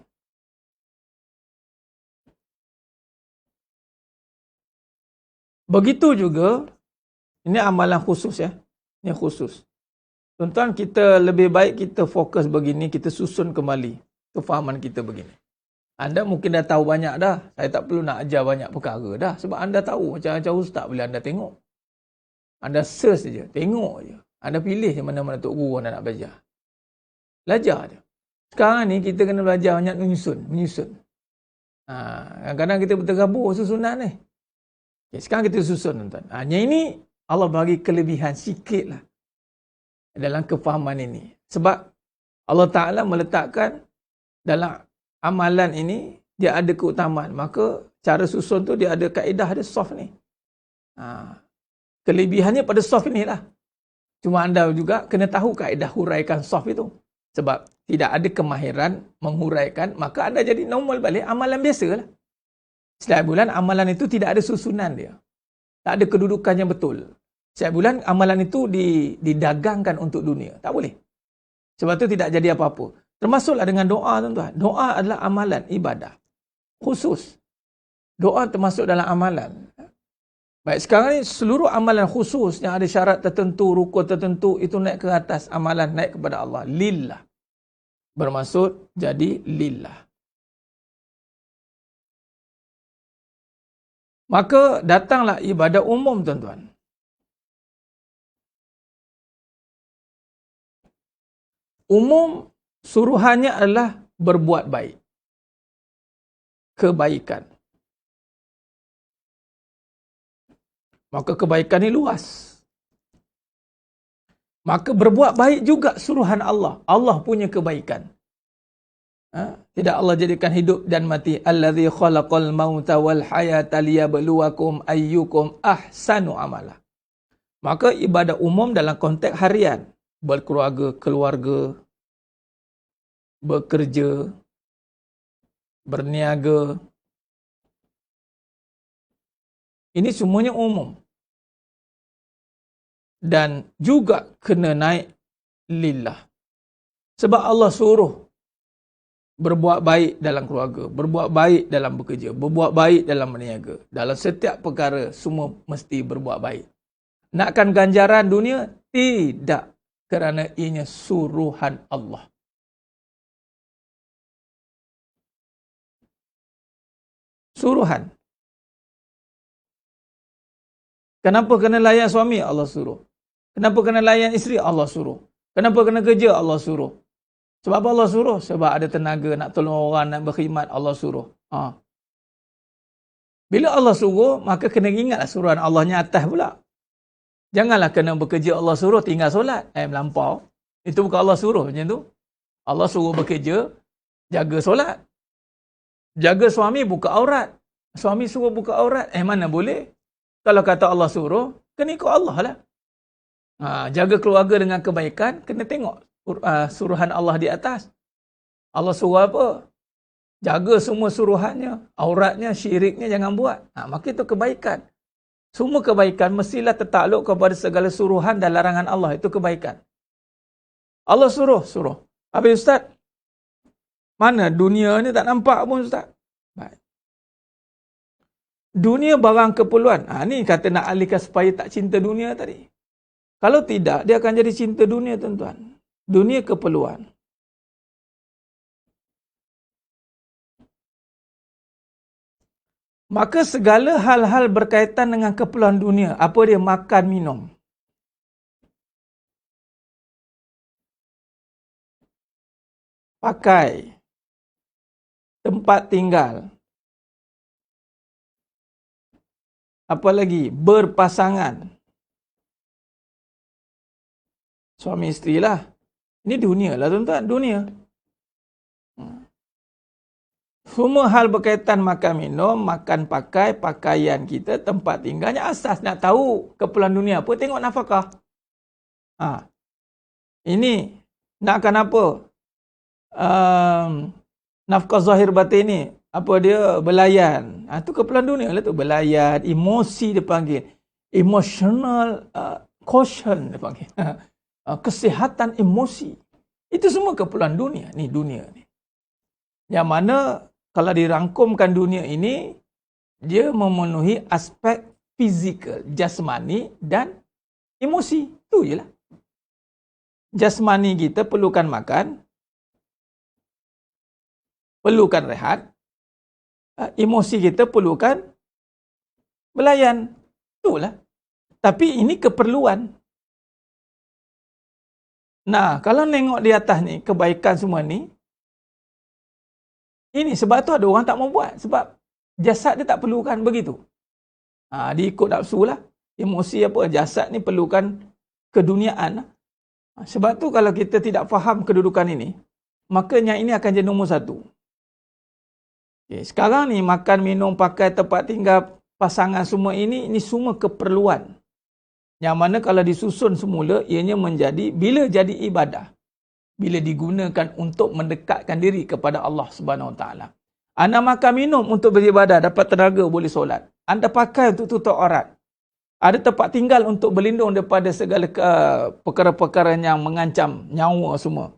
Speaker 3: Begitu juga, ini amalan khusus ya. Ini khusus. Tuan-tuan, kita lebih baik kita fokus begini, kita susun kembali kefahaman kita begini. Anda mungkin dah tahu banyak dah. Saya tak perlu nak ajar banyak perkara dah. Sebab anda tahu macam-macam ustaz boleh anda tengok. Anda search saja, tengok je. Anda pilih je mana-mana tok guru anda nak belajar. Belajar je. Sekarang ni kita kena belajar banyak menyusun. Kadang-kadang kita berterabur susunan ni. Okay, sekarang kita susun tuan-tuan. Yang ini Allah bagi kelebihan sikit lah dalam kefahaman ini. Sebab Allah Ta'ala meletakkan dalam amalan ini, dia ada keutamaan. Maka cara susun tu dia ada kaedah, ada soft ni. Kelebihannya pada soft ni lah. Cuma anda juga kena tahu kaedah huraikan soft itu. Sebab tidak ada kemahiran menghuraikan, maka anda jadi normal balik, amalan biasa lah. Setiap bulan amalan itu tidak ada susunan dia. Tak ada kedudukan yang betul. Setiap bulan amalan itu didagangkan untuk dunia. Tak boleh. Sebab tu tidak jadi apa-apa. Termasuklah dengan doa tuan-tuan. Doa adalah amalan ibadah. Khusus. Doa termasuk dalam amalan. Baik, sekarang ni seluruh amalan khusus yang ada syarat tertentu, rukun tertentu, itu naik ke atas amalan, naik kepada Allah. Lillah. Bermaksud jadi lillah. Maka datanglah ibadah umum, tuan-tuan. Umum suruhannya adalah berbuat baik. Kebaikan. Maka kebaikan ini luas. Maka berbuat baik juga suruhan Allah. Allah punya kebaikan. Tidak Allah jadikan hidup dan mati. Allazi khalaqal mauta wal hayata liyabluwakum ayyukum ahsanu amala. Maka ibadah umum dalam konteks harian. Keluarga, bekerja, berniaga. Ini semuanya umum. Dan juga kena naik lillah. Sebab Allah suruh berbuat baik dalam keluarga, berbuat baik dalam bekerja, berbuat baik dalam berniaga. Dalam setiap perkara, semua mesti berbuat baik. Nakkan ganjaran dunia? Tidak. Kerana ianya suruhan Allah. Suruhan. Kenapa kena layan suami? Allah suruh. Kenapa kena layan isteri? Allah suruh. Kenapa kena kerja? Allah suruh. Sebab apa Allah suruh? Sebab ada tenaga nak tolong orang, nak berkhidmat, Allah suruh. Bila Allah suruh, maka kena ingatlah suruhan Allahnya atas pula. Janganlah kena bekerja Allah suruh tinggal solat. Melampau. Itu bukan Allah suruh macam tu. Allah suruh bekerja, jaga solat. Jaga suami, buka aurat. Suami suruh buka aurat. Mana boleh? Kalau kata Allah suruh, kena ikut Allah lah. Jaga keluarga dengan kebaikan, kena tengok suruhan Allah di atas. Allah suruh apa? Jaga semua suruhannya, auratnya, syiriknya jangan buat. Maka itu kebaikan. Semua kebaikan mestilah tertakluk kepada segala suruhan dan larangan Allah. Itu kebaikan. Allah suruh. Habis Ustaz, mana dunia ni tak nampak pun Ustaz? Baik. Dunia barang keperluan. Ni kata nak alihkan supaya tak cinta dunia tadi. Kalau tidak, dia akan jadi cinta dunia, tuan-tuan. Dunia keperluan. Maka segala hal-hal berkaitan dengan keperluan dunia. Apa dia? Makan, minum. Pakai. Tempat tinggal. Apa lagi? Berpasangan. Suami isteri lah. Ini dunia lah, tuan-tuan. Dunia. Semua hal berkaitan makan minum, makan pakai, pakaian kita, tempat tinggalnya asas. Nak tahu keperluan dunia apa? Tengok nafkah. Ini nakkan apa? Nafkah zahir batin ni. Apa dia? Belayan. Itu keperluan dunia lah tu. Belayan, emosi dia panggil. Emotional quotient dia panggil. Kesihatan emosi. Itu semua keperluan dunia. Ni dunia ni. Yang mana kalau dirangkumkan dunia ini, dia memenuhi aspek fizikal, jasmani dan emosi. Itu je lah. Jasmani kita perlukan makan, perlukan rehat. Emosi kita perlukan belayan. Itulah. Tapi ini keperluan. Nah, kalau tengok di atas ni, kebaikan semua ni, ini sebab tu ada orang tak mau buat. Sebab jasad dia tak perlukan begitu. Dia ikut nafsu lah. Emosi apa, jasad ni perlukan keduniaan. Sebab tu kalau kita tidak faham kedudukan ini, maka yang ini akan jadi nombor satu. Okay, sekarang ni makan, minum, pakai, tempat tinggal, pasangan semua ini semua keperluan. Yang mana kalau disusun semula, ianya menjadi, bila jadi ibadah. Bila digunakan untuk mendekatkan diri kepada Allah Subhanahu Wa Taala. Anda makan minum untuk beribadah, dapat tenaga boleh solat. Anda pakai untuk tutup aurat. Ada tempat tinggal untuk berlindung daripada segala perkara-perkara yang mengancam nyawa semua.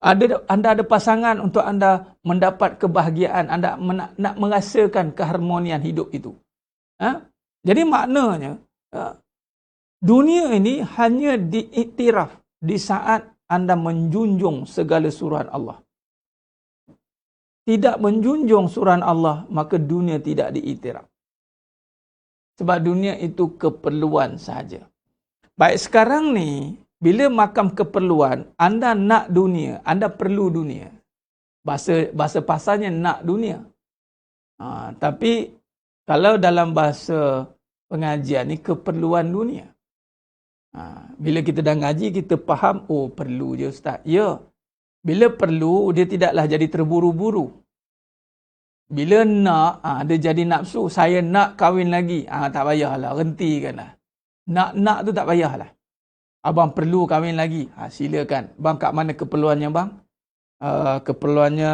Speaker 3: Anda ada pasangan untuk anda mendapat kebahagiaan, anda nak merasakan keharmonian hidup itu. Jadi maknanya dunia ini hanya diiktiraf di saat anda menjunjung segala suruhan Allah. Tidak menjunjung suruhan Allah, maka dunia tidak diiktiraf. Sebab dunia itu keperluan sahaja. Baik sekarang ni, bila makam keperluan, anda nak dunia, anda perlu dunia. Bahasa pasarnya nak dunia. Tapi kalau dalam bahasa pengajian ni keperluan dunia. Bila kita dah ngaji, kita faham, oh perlu je Ustaz. Ya, bila perlu, dia tidaklah jadi terburu-buru. Bila nak, dia jadi nafsu. Saya nak kahwin lagi. Tak payahlah, hentikanlah. Nak tu tak payahlah. Abang perlu kahwin lagi. Silakan. Bang, kat mana keperluannya bang? Keperluannya,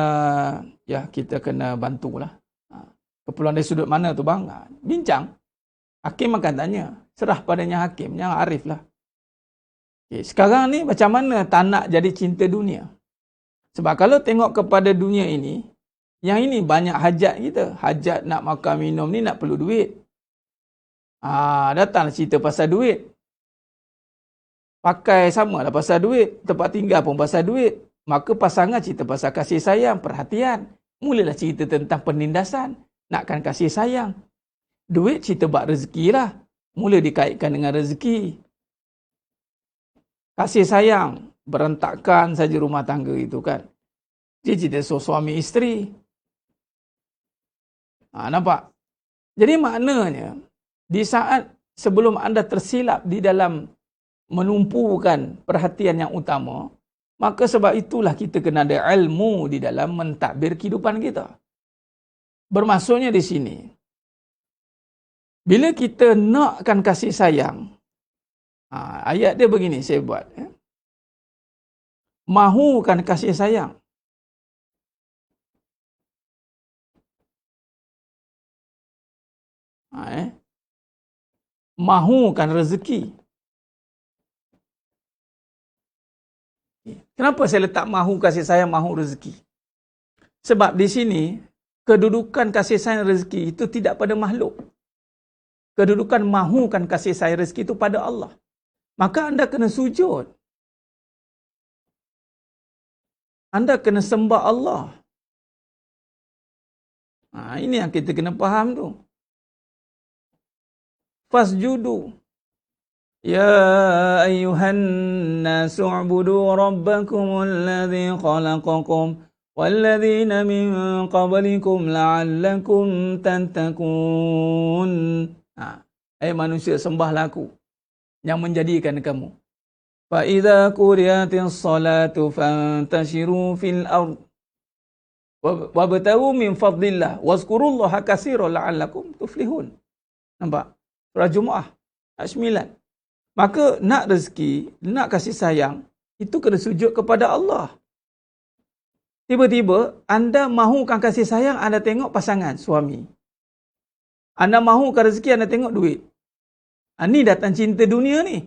Speaker 3: ya kita kena bantulah. Keperluan dari sudut mana tu bang? Bincang. Hakim akan tanya. Serah padanya hakim. Yang arif lah. Okay, sekarang ni macam mana tak nak jadi cinta dunia? Sebab kalau tengok kepada dunia ini, yang ini banyak hajat kita. Hajat nak makan minum ni nak perlu duit. Datang cerita pasal duit. Pakai sama lah pasal duit. Tempat tinggal pun pasal duit. Maka pasangan cerita pasal kasih sayang, perhatian. Mulalah cerita tentang penindasan. Nakkan kasih sayang. Duit cerita bab rezeki lah. Mula dikaitkan dengan rezeki. Kasih sayang. Berantakan saja rumah tangga itu kan. Dia cerita suami isteri. Nampak? Jadi maknanya, di saat sebelum anda tersilap di dalam menumpukan perhatian yang utama, maka sebab itulah kita kena ada ilmu di dalam mentadbir kehidupan kita. Bermaksudnya di sini, bila kita nakkan kasih sayang, ayat dia begini, saya buat. Mahukan kasih sayang. Mahukan rezeki. Kenapa saya letak mahu kasih sayang, mahu rezeki? Sebab di sini, kedudukan kasih sayang rezeki itu tidak pada makhluk. Kedudukan mahukan kasih sayang rezeki itu pada Allah. Maka anda kena sujud. Anda kena sembah Allah. Ini yang kita kena faham tu. Fasjudu. Ya ayyuhan nasu ubudu rabbakumul ladzi khalaqakum walladzina min qablikum la'allakum tattaqun. Manusia, sembahlah aku yang menjadikan kamu. Fa idza quriyatis salatu fantashiru fil ard wabtaghu min fadlillah wazkurullaha katsiran la'allakum tuflihun. Nampak? Surah Jumaah ayat 9. Maka nak rezeki, nak kasih sayang, itu kena sujud kepada Allah. Tiba-tiba, anda mahukan kasih sayang, anda tengok pasangan, suami. Anda mahukan rezeki, anda tengok duit. Ini datang cinta dunia ni.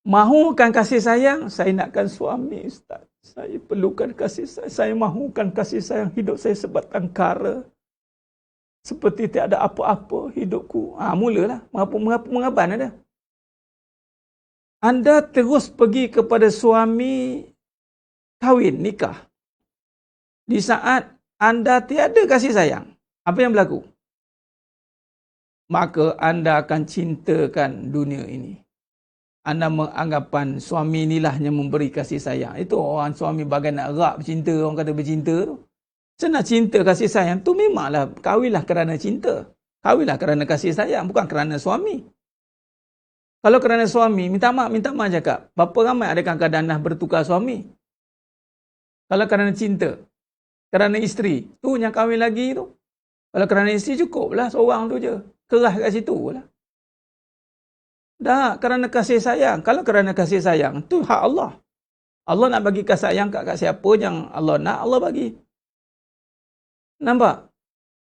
Speaker 3: Mahukan kasih sayang, saya nakkan suami, Ustaz. Saya perlukan kasih sayang. Saya mahukan kasih sayang, hidup saya sebatang kara. Seperti tiada apa-apa hidupku. Mulalah. Mengaban ada. Anda terus pergi kepada suami kahwin, nikah. Di saat anda tiada kasih sayang, apa yang berlaku? Maka anda akan cintakan dunia ini. Anda menganggapan suami inilah yang memberi kasih sayang. Itu orang suami bagai nak rak bercinta, orang kata bercinta tu. Senang cinta kasih sayang tu memanglah kahwinlah kerana cinta. Kahwinlah kerana kasih sayang, bukan kerana suami. Kalau kerana suami, minta maaf cakap. Berapa ramai ada kadang-kadang dah bertukar suami. Kalau kerana cinta, kerana isteri, tu yang kahwin lagi tu. Kalau kerana isteri cukuplah seorang tu je. Kerah kat situ lah. Dah, kerana kasih sayang. Kalau kerana kasih sayang, tu hak Allah. Allah nak bagi kasih sayang kat siapa yang Allah nak, Allah bagi. Nampak?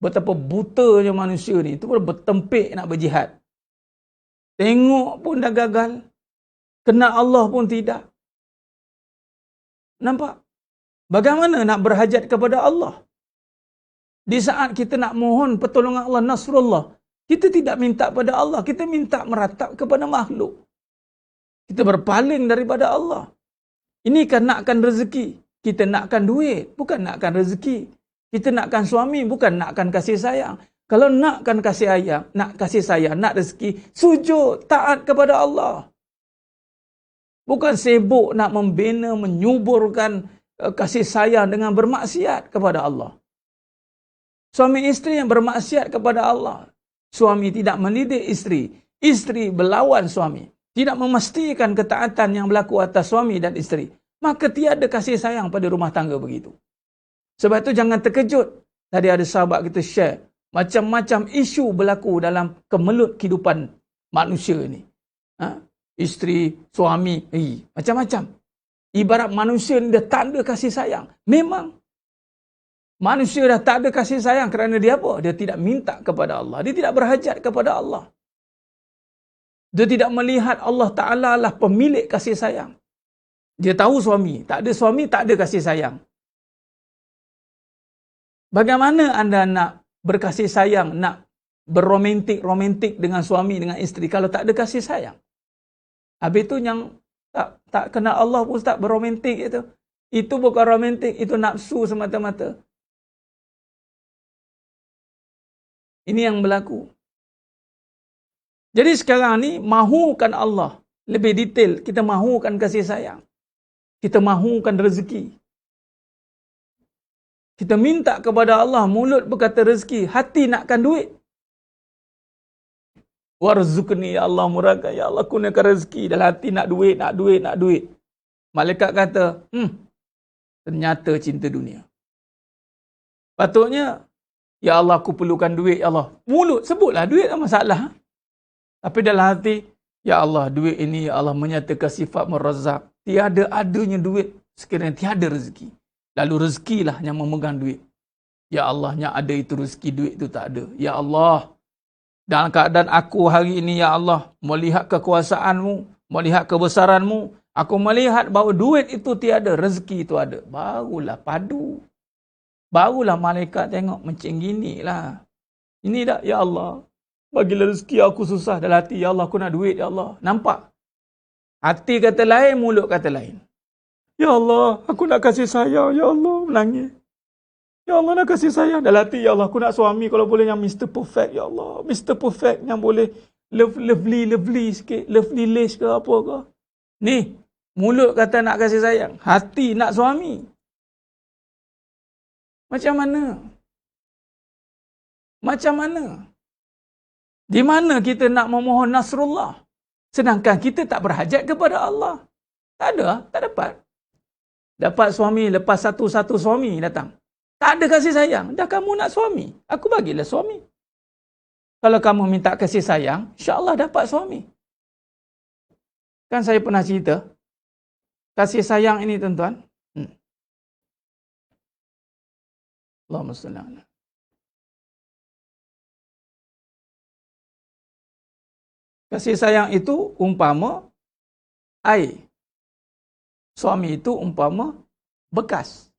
Speaker 3: Betapa butanya manusia ni. Itu pun bertempik nak berjihad. Tengok pun dah gagal. Kena Allah pun tidak. Nampak? Bagaimana nak berhajat kepada Allah? Di saat kita nak mohon pertolongan Allah, Nasrullah, kita tidak minta pada Allah. Kita minta meratap kepada makhluk. Kita berpaling daripada Allah. Ini kan nakkan rezeki. Kita nakkan duit. Bukan nakkan rezeki. Kita nakkan suami bukan nakkan kasih sayang. Kalau nakkan kasih sayang, nak rezeki, sujud, taat kepada Allah. Bukan sibuk nak membina, menyuburkan kasih sayang dengan bermaksiat kepada Allah. Suami isteri yang bermaksiat kepada Allah. Suami tidak mendidik isteri. Isteri berlawan suami. Tidak memastikan ketaatan yang berlaku atas suami dan isteri. Maka tiada kasih sayang pada rumah tangga begitu. Sebab itu jangan terkejut. Tadi ada sahabat kita share. Macam-macam isu berlaku dalam kemelut kehidupan manusia ni. Isteri, suami, macam-macam. Ibarat manusia ni dah tak ada kasih sayang. Memang. Manusia dah tak ada kasih sayang kerana dia apa? Dia tidak minta kepada Allah. Dia tidak berhajat kepada Allah. Dia tidak melihat Allah Ta'ala lah pemilik kasih sayang. Dia tahu suami. Tak ada kasih sayang. Bagaimana anda nak berkasih sayang, nak berromantik dengan suami, dengan isteri kalau tak ada kasih sayang? Habis itu yang tak kenal Allah pun tak berromantik itu. Itu bukan romantik, itu nafsu semata-mata. Ini yang berlaku. Jadi sekarang ni, mahukan Allah. Lebih detail, kita mahukan kasih sayang. Kita mahukan rezeki. Kita minta kepada Allah, mulut berkata rezeki, hati nakkan duit. Warzuqni ya Allah, murahkan ya Allah, kurniakan rezeki. Dalam hati nak duit. Malaikat kata, ternyata cinta dunia. Patutnya, ya Allah aku perlukan duit ya Allah. Mulut sebutlah duit tak masalah. Tapi dalam hati, ya Allah duit ini ya Allah menyatakan sifat merazak. Tiada adanya duit sekiranya tiada rezeki. Lalu rezekilah yang memegang duit. Ya Allah, yang ada itu rezeki, duit itu tak ada. Ya Allah, dalam keadaan aku hari ini, ya Allah, melihat kekuasaanmu, melihat kebesaranmu, aku melihat bahawa duit itu tiada, rezeki itu ada. Barulah padu. Barulah malaikat tengok macam ginilah. Ini dah, ya Allah, bagilah rezeki aku susah dalam hati. Ya Allah, aku nak duit, ya Allah. Nampak? Hati kata lain, mulut kata lain. Ya Allah, aku nak kasih sayang. Ya Allah, menangis. Ya Allah, nak kasih sayang. Dalam hati, ya Allah, aku nak suami kalau boleh yang Mr. Perfect. Ya Allah, Mr. Perfect yang boleh lovely sikit. Lovely lace ke apa ke. Ni, mulut kata nak kasih sayang. Hati nak suami. Macam mana? Macam mana? Di mana kita nak memohon Nasrullah? Sedangkan kita tak berhajat kepada Allah. Tak ada, tak dapat. Dapat suami, lepas satu suami datang. Tak ada kasih sayang. Dah kamu nak suami, aku bagilah suami. Kalau kamu minta kasih sayang, insya-Allah dapat suami. Kan saya pernah cerita, kasih sayang ini tuan-tuan. Allahumma salli ala. Kasih sayang itu umpama air. Suami itu umpama bekas.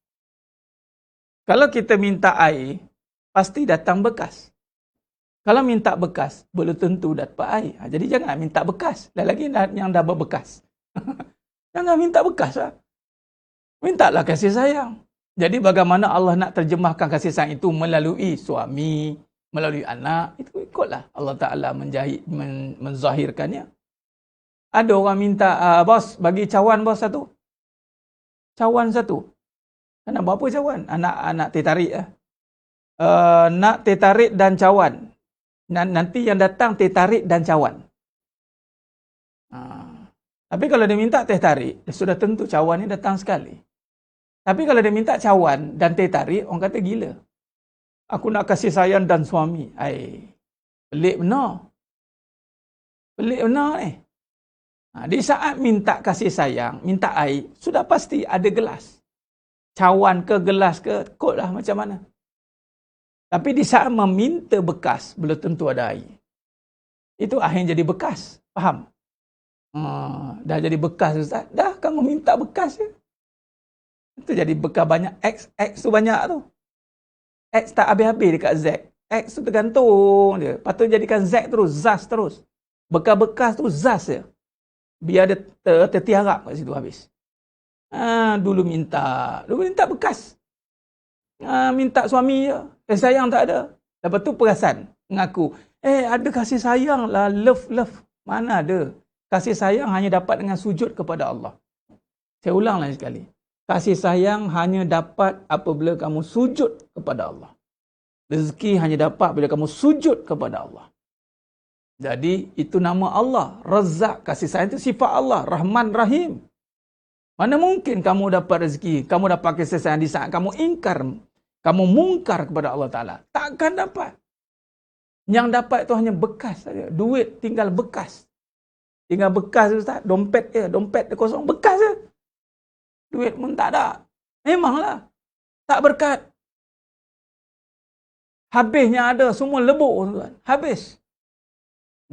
Speaker 3: Kalau kita minta air, pasti datang bekas. Kalau minta bekas, belum tentu dapat air. Jadi jangan minta bekas. Dan lagi yang dah berbekas. Jangan minta bekas lah. Mintalah kasih sayang. Jadi bagaimana Allah nak terjemahkan kasih sayang itu melalui suami, melalui anak, itu ikutlah Allah Ta'ala menzahirkannya. Ada orang minta, bos, bagi cawan bos satu. Cawan satu. Nak berapa cawan? Anak teh tarik. Nak teh tarik dan cawan. Nanti yang datang teh tarik dan cawan. Tapi kalau dia minta teh tarik, sudah tentu cawan ni datang sekali. Tapi kalau dia minta cawan dan teh tarik, orang kata gila. Aku nak kasih sayang dan suami. Pelik benar. Pelik benar ni. Di saat minta kasih sayang, minta air, sudah pasti ada gelas. Cawan ke gelas ke, kotlah macam mana. Tapi di saat meminta bekas, belum tentu ada air. Itu akhirnya jadi bekas. Faham? Dah jadi bekas, Ustaz. Dah kamu minta bekas je. Itu jadi bekas banyak. X tu banyak tu. X tak habis-habis dekat Z. X tu tergantung je. Patut jadikan Z terus, Zas terus. Bekas-bekas tu Zas je. Biar dia tertiarap kat situ habis. Dulu minta bekas. minta suami je. Kasih sayang tak ada. Lepas tu perasan. Mengaku. Ada kasih sayang lah. Love. Mana ada. Kasih sayang hanya dapat dengan sujud kepada Allah. Saya ulang lagi sekali. Kasih sayang hanya dapat apabila kamu sujud kepada Allah. Rezeki hanya dapat bila kamu sujud kepada Allah. Jadi, itu nama Allah. Razzaq. Kasih sayang itu sifat Allah. Rahman, Rahim. Mana mungkin kamu dapat rezeki, kamu dapat kasih sayang di saat kamu ingkar, kamu mungkar kepada Allah Ta'ala. Takkan dapat. Yang dapat itu hanya bekas saja. Duit tinggal bekas. Tinggal bekas, Ustaz. Dompet dia kosong. Bekas je. Duit pun tak ada. Memanglah. Tak berkat. Habisnya ada. Semua lebur, Tuan. Habis.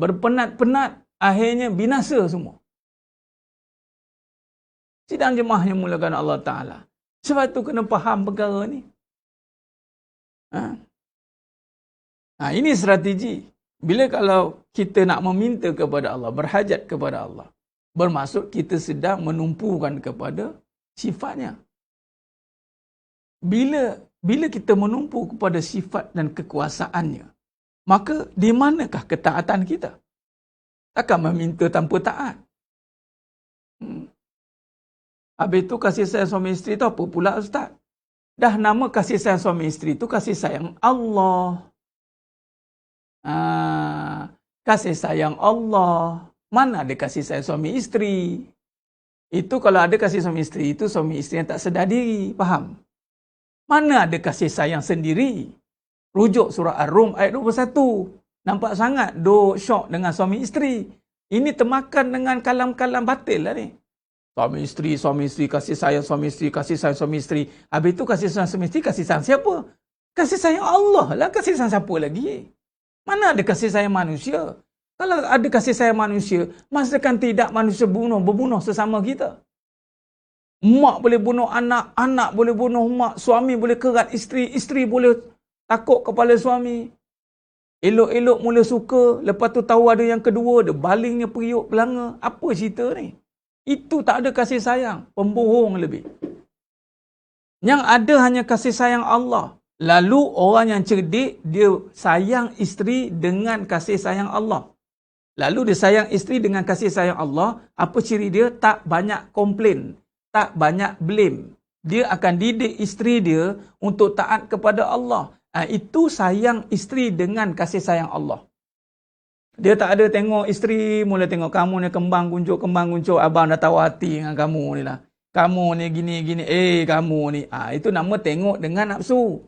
Speaker 3: Berpenat-penat. Akhirnya binasa semua. Sidang jemaah yang mulakan Allah Ta'ala. Sebab tu kena faham perkara ni. Ini strategi. Bila kalau kita nak meminta kepada Allah, berhajat kepada Allah, bermaksud kita sedang menumpukan kepada sifatnya. Bila kita menumpu kepada sifat dan kekuasaannya, maka di manakah ketaatan kita? Takkan meminta tanpa taat. Habis tu kasih sayang suami isteri tu apa pula, Ustaz? Dah nama kasih sayang suami isteri tu kasih sayang Allah. Kasih sayang Allah. Mana ada kasih sayang suami isteri? Itu kalau ada kasih suami isteri, itu suami isteri yang tak sedar diri. Faham? Mana ada kasih sayang sendiri? Rujuk surah Ar-Rum ayat 21. Nampak sangat duk syok dengan suami isteri. Ini termakan dengan kalam-kalam batil lah ni. Suami isteri, kasih sayang suami isteri, kasih sayang suami isteri. Habis itu kasih sayang suami isteri, kasih sayang siapa? Kasih sayang Allah lah, kasih sayang siapa lagi? Mana ada kasih sayang manusia? Kalau ada kasih sayang manusia, maksudkan tidak manusia berbunuh sesama kita. Mak boleh bunuh anak, anak boleh bunuh mak, suami boleh kerat isteri, isteri boleh takut kepala suami. Elok-elok mula suka, lepas tu tahu ada yang kedua, dia balingnya periuk pelanga. Apa cerita ni? Itu tak ada kasih sayang, pembohong lebih. Yang ada hanya kasih sayang Allah. Lalu orang yang cerdik, dia sayang isteri dengan kasih sayang Allah. Lalu dia sayang isteri dengan kasih sayang Allah. Apa ciri dia? Tak banyak komplain. Tak banyak blame. Dia akan didik isteri dia untuk taat kepada Allah. Itu sayang isteri dengan kasih sayang Allah. Dia tak ada tengok isteri, mula tengok kamu ni kembang kuncup, abang dah tahu hati dengan kamu ni lah. Kamu ni gini, kamu ni. Itu nama tengok dengan nafsu.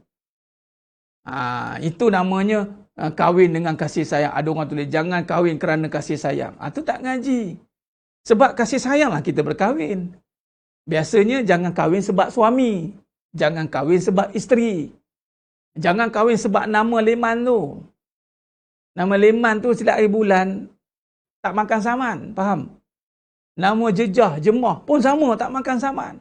Speaker 3: Itu namanya kahwin dengan kasih sayang. Ada orang tulis, jangan kahwin kerana kasih sayang. Itu tak ngaji. Sebab kasih sayang lah kita berkahwin. Biasanya jangan kahwin sebab suami. Jangan kahwin sebab isteri. Jangan kahwin sebab nama leman tu. Nama leman tu silap hari bulan, tak makan saman. Faham? Nama jejah, jemah pun sama, tak makan saman.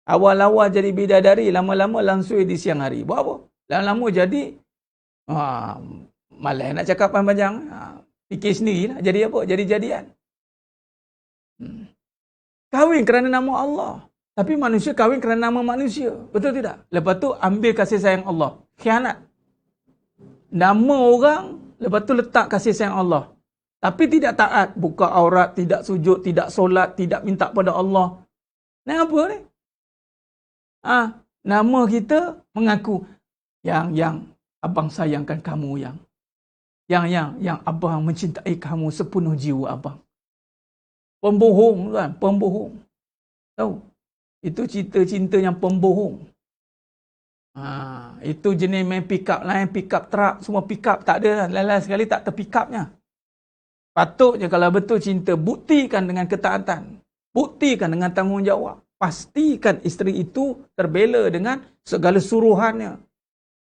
Speaker 3: Awal-awal jadi bidadari, lama-lama langsui di siang hari. Buat apa? Lama-lama jadi, malas nak cakap panjang. Fikir sendiri lah. Jadi apa? Jadi jadian. Kahwin kerana nama Allah. Tapi manusia kahwin kerana nama manusia. Betul tidak? Lepas tu ambil kasih sayang Allah. Khianat. Nama orang, lepas tu letak kasih sayang Allah. Tapi tidak taat. Buka aurat, tidak sujud, tidak solat, tidak minta pada Allah. Ni apa ni? Nama kita mengaku. Yang abang sayangkan kamu yang abang mencintai kamu sepenuh jiwa abang. Pembohong kan? Pembohong. Tahu? Itu cinta-cinta yang pembohong. Itu jenis main pick up line, pick up truck, semua pick up. Tak ada, lain-lain sekali tak terpick upnya. Patutnya kalau betul cinta, buktikan dengan ketaatan. Buktikan dengan tanggungjawab. Pastikan isteri itu terbela dengan segala suruhannya.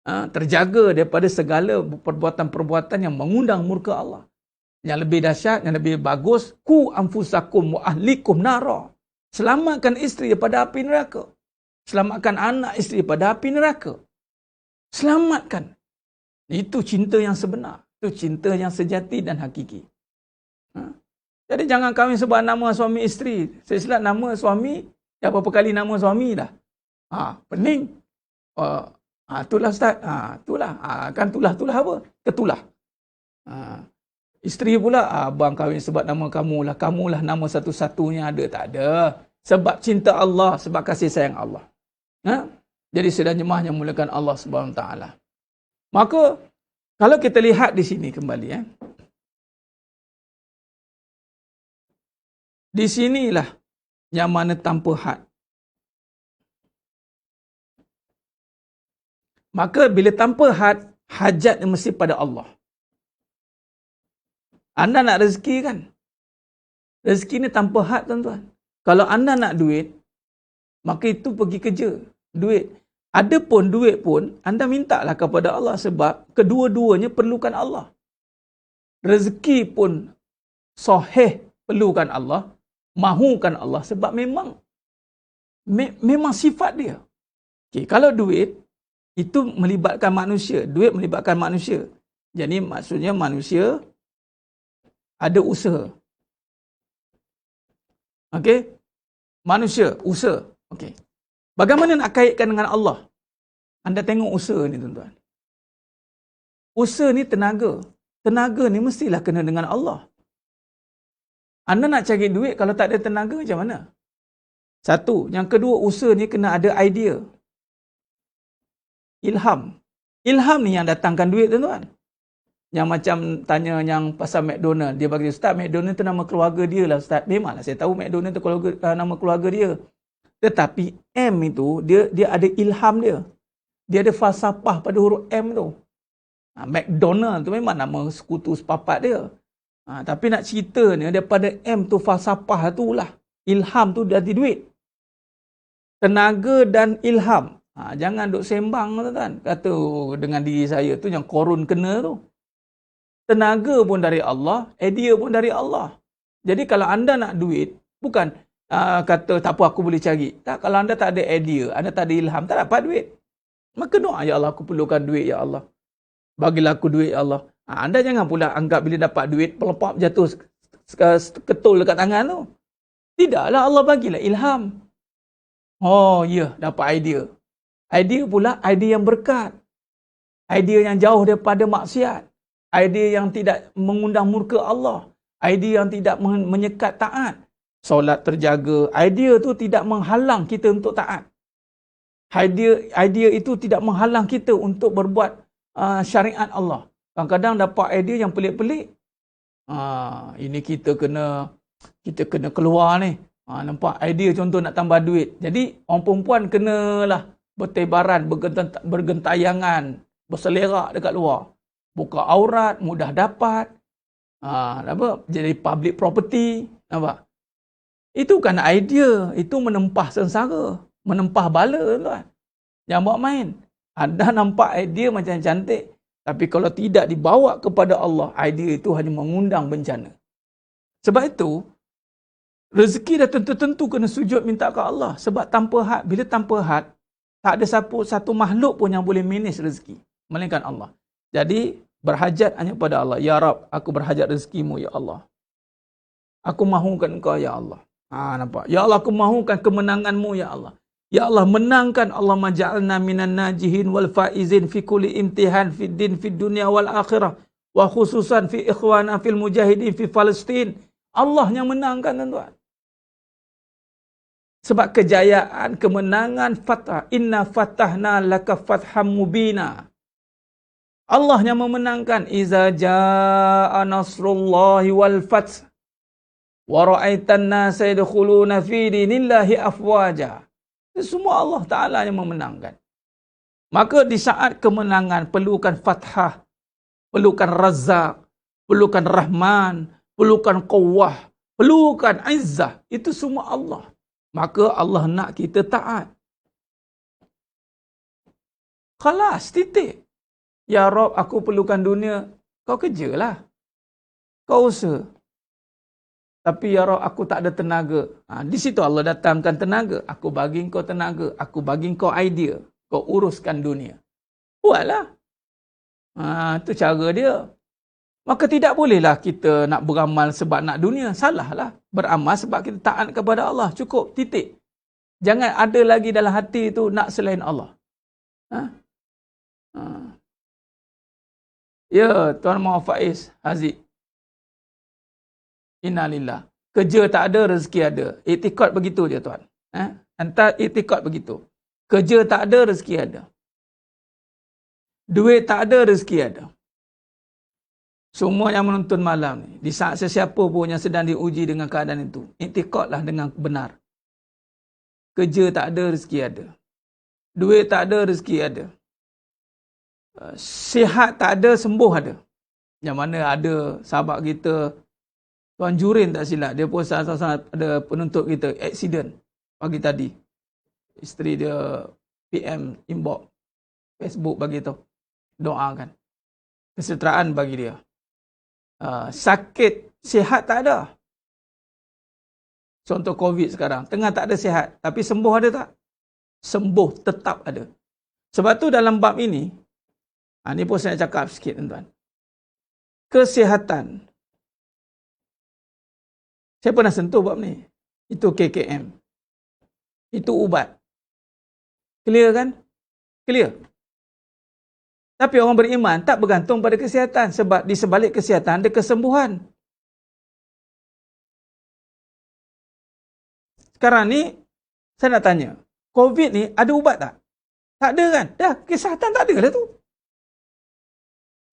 Speaker 3: Terjaga daripada segala perbuatan-perbuatan yang mengundang murka Allah. Yang lebih dahsyat, yang lebih bagus, ku anfusakum wa ahlikum nara. Selamatkan isteri daripada api neraka. Selamatkan anak isteri daripada api neraka. Selamatkan. Itu cinta yang sebenar. Itu cinta yang sejati dan hakiki. Jadi jangan kahwin sebab nama suami isteri. Saya silap nama suami, berapa kali nama suami dah. Pening. Itulah Ustaz. Itulah. Kan tulah-tulah apa? Ketulah. Isteri pula, abang kahwin sebab nama kamulah. Kamulah nama satu-satunya, ada tak ada. Sebab cinta Allah, sebab kasih sayang Allah. Jadi sedang jemaah yang mulakan Allah Subhanahu Wa Taala. Maka kalau kita lihat di sini kembali, di sinilah yang mana tanpa had. Maka bila tanpa had, hajat mesti pada Allah. Anda nak rezeki kan? Rezeki ni tanpa had, tuan-tuan. Kalau anda nak duit, maka itu pergi kerja. Duit. Adapun duit pun, anda mintalah kepada Allah sebab kedua-duanya perlukan Allah. Rezeki pun sahih perlukan Allah, mahukan Allah sebab memang sifat dia. Okay, kalau duit, itu melibatkan manusia. Duit melibatkan manusia. Jadi maksudnya manusia ada usaha. Okey? Manusia, usaha. Okey. Bagaimana nak kaitkan dengan Allah? Anda tengok usaha ni, tuan-tuan. Usaha ni tenaga. Tenaga ni mestilah kena dengan Allah. Anda nak cari duit kalau tak ada tenaga macam mana? Satu. Yang kedua, usaha ni kena ada idea. Ilham. Ilham ni yang datangkan duit, tuan-tuan. Yang macam tanya yang pasal McDonald. Dia bagi, Ustaz, McDonald tu nama keluarga dia lah, Ustaz. Memanglah saya tahu McDonald tu nama keluarga dia. Tetapi M itu, dia ada ilham dia. Dia ada falsafah pada huruf M tu. McDonald tu memang nama sekutu sepapat dia. Tapi nak cerita ni, daripada M tu falsafah tu lah. Ilham tu jadi duit. Tenaga dan ilham. Jangan duk sembang, tuan-tuan. Kata dengan diri saya tu yang korun kena tu. Tenaga pun dari Allah, idea pun dari Allah. Jadi kalau anda nak duit, bukan kata tak apa aku boleh cari. Tak, kalau anda tak ada idea, anda tak ada ilham, tak dapat duit. Maka doa, ya Allah, aku perlukan duit, ya Allah. Bagilah aku duit, ya Allah. Anda jangan pula anggap bila dapat duit, pelepap jatuh ketul dekat tangan tu. Tidaklah, Allah bagilah ilham. Oh, ya, dapat idea. Idea pula, idea yang berkat. Idea yang jauh daripada maksiat. Idea yang tidak mengundang murka Allah. Idea yang tidak menyekat taat. Solat terjaga. Idea tu tidak menghalang kita untuk taat. Idea itu tidak menghalang kita untuk berbuat syariat Allah. Kadang-kadang dapat idea yang pelik-pelik. Ini kita kena keluar ni. Nampak idea contoh nak tambah duit. Jadi orang perempuan kenalah bertebaran, bergentayangan, berselerak dekat luar. Buka aurat, mudah dapat. Jadi public property. Nampak? Itu kan idea. Itu menempah sengsara. Menempah bala, tuan. Jangan buat main. Anda nampak idea macam cantik. Tapi kalau tidak dibawa kepada Allah, idea itu hanya mengundang bencana. Sebab itu, rezeki dah tentu-tentu kena sujud minta ke Allah. Sebab tanpa had, bila tanpa had, tak ada satu makhluk pun yang boleh manage rezeki. Melainkan Allah. Jadi, berhajat hanya pada Allah. Ya Rab, aku berhajat rezekimu, ya Allah. Aku mahukan engkau, ya Allah. Nampak? Ya Allah, aku mahukan kemenanganmu, ya Allah. Ya Allah, menangkan Allah maja'alna minan najihin wal faizin fi kulli imtihan fi din fi dunia wal akhirah. Wa khususan fi ikhwana fil mujahidin fi Palestin. Allah yang menangkan, tuan-tuan. Sebab kejayaan, kemenangan, fatah. Inna fatahna laka fatham mubina. Allah yang memenangkan. Iza ja'a nasrullahi wal fath. Wa ra'aitan nasa yadkhuluna fi dinillahi afwaja. Semua Allah Ta'ala yang memenangkan. Maka di saat kemenangan perlukan fathah, perlukan razak, perlukan rahman, perlukan quwwah, perlukan izzah. Itu semua Allah. Maka Allah nak kita taat. Khalas, titik. Ya Rab, aku perlukan dunia. Kau kerjalah. Kau usaha. Tapi ya Rab, aku tak ada tenaga. Di situ Allah datangkan tenaga. Aku bagi kau tenaga. Aku bagi kau idea. Kau uruskan dunia. Buatlah. Itu cara dia. Maka tidak bolehlah kita nak beramal sebab nak dunia. Salahlah. Beramal sebab kita taat kepada Allah. Cukup. Titik. Jangan ada lagi dalam hati itu nak selain Allah. Ha? Ha. Ya, Tuan Muhammad Faiz Haziq. Innalillah. Kerja tak ada, rezeki ada. Iktikad begitu je, Tuan. Hantar iktikad begitu. Kerja tak ada, rezeki ada. Duit tak ada, rezeki ada. Semua yang menonton malam ni, di saat sesiapa pun yang sedang diuji dengan keadaan itu, iktikadlah dengan benar. Kerja tak ada, rezeki ada. Duit tak ada, rezeki ada. Sihat tak ada, sembuh ada. Yang mana ada sahabat kita, Tuan Jurin tak silap, dia pun salah ada penuntut kita, aksiden pagi tadi. Isteri dia PM inbox Facebook bagi tu, doakan kesejahteraan bagi dia. Sakit, sihat tak ada. Contoh COVID sekarang, tengah tak ada sihat, tapi sembuh ada tak? Sembuh tetap ada. Sebab tu dalam bab ini, ni pun saya nak cakap sikit, tuan-tuan. Kesihatan. Saya pernah sentuh bab ni. Itu KKM. Itu ubat. Clear kan? Clear. Tapi orang beriman tak bergantung pada kesihatan. Sebab di sebalik kesihatan ada kesembuhan. Sekarang ni, saya nak tanya. COVID ni ada ubat tak? Tak ada kan? Dah, kesihatan tak ada lah tu.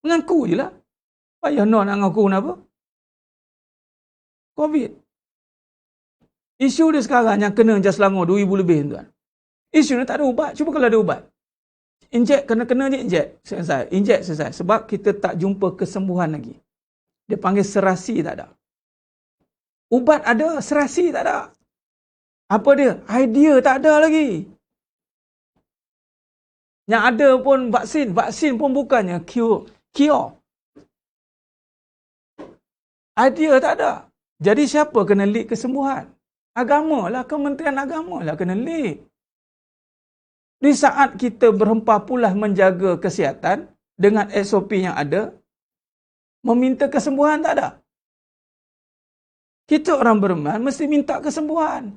Speaker 3: Mengaku je lah. Payah nak ngaku kenapa? COVID. Isu dia sekarang yang kena Jas Selangor 2,000 lebih, tuan. Isu ni tak ada ubat. Cuba kalau ada ubat. Injek, kena je injek. Selesai. Injek selesai. Sebab kita tak jumpa kesembuhan lagi. Dia panggil serasi tak ada. Ubat ada, serasi tak ada. Apa dia? Idea tak ada lagi. Yang ada pun vaksin. Vaksin pun bukannya cure. Idea tak ada. Jadi siapa kena lead kesembuhan? Agama lah, Kementerian Agama lah kena lead. Di saat kita berhempah pulas menjaga kesihatan dengan SOP yang ada, meminta kesembuhan tak ada. Kita orang beriman mesti minta kesembuhan.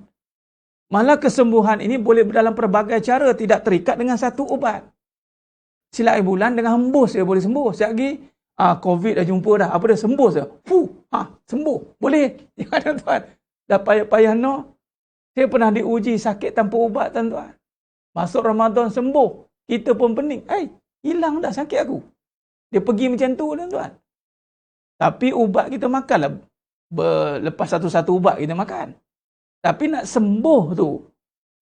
Speaker 3: Malah kesembuhan ini boleh dalam pelbagai cara, tidak terikat dengan satu ubat. Silap bulan dengan hembus dia boleh sembuh. Sekejap lagi, COVID dah jumpa dah. Apa dia? Sembuh saja. Sembuh. Boleh. Jangan tuan. Dah payah-payah no. Saya pernah diuji sakit tanpa ubat, tuan-tuan. Masuk Ramadan sembuh. Kita pun pening. Hilang dah sakit aku. Dia pergi macam tu, tuan-tuan. Tapi ubat kita makanlah. Lepas satu-satu ubat kita makan. Tapi nak sembuh tu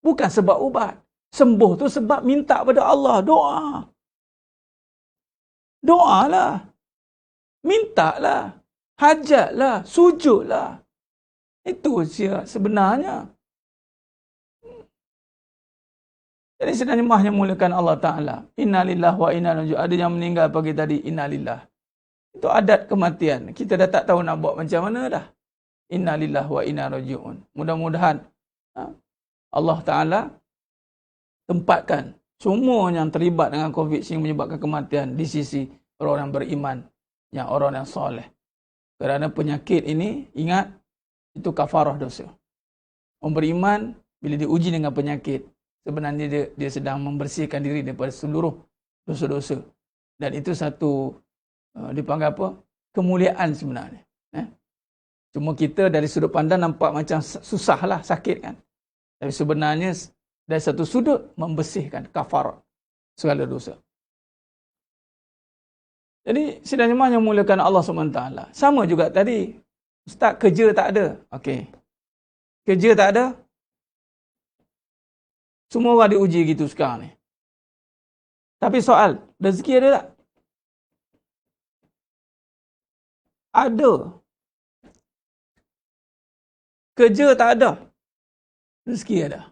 Speaker 3: bukan sebab ubat. Sembuh tu sebab minta pada Allah. Doa. Doalah. Mintalah. Hajatlah. Sujudlah. Itu sebenarnya. Jadi sebenarnya mahnya mulakan Allah Ta'ala. Innalillah wa inna raji'un. Ada yang meninggal pagi tadi. Innalillah. Itu adat kematian. Kita dah tak tahu nak buat macam mana dah. Innalillah wa inna raji'un. Mudah-mudahan Allah Ta'ala tempatkan semua yang terlibat dengan COVID sehingga menyebabkan kematian di sisi orang yang beriman, yang orang yang soleh. Kerana penyakit ini, ingat, itu kafarah dosa. Orang beriman, bila diuji dengan penyakit, sebenarnya dia sedang membersihkan diri daripada seluruh dosa-dosa. Dan itu satu, dipanggil apa? Kemuliaan sebenarnya. Cuma kita dari sudut pandang nampak macam susahlah, sakit kan. Tapi sebenarnya dari satu sudut membersihkan kafarah segala dosa. Jadi sidang jemaah yang muliakan Allah SWT. Sama juga tadi. Ustaz, kerja tak ada. Okey. Kerja tak ada. Semua orang diuji gitu sekarang ni. Tapi soal, rezeki ada tak? Ada. Kerja tak ada. Rezeki ada.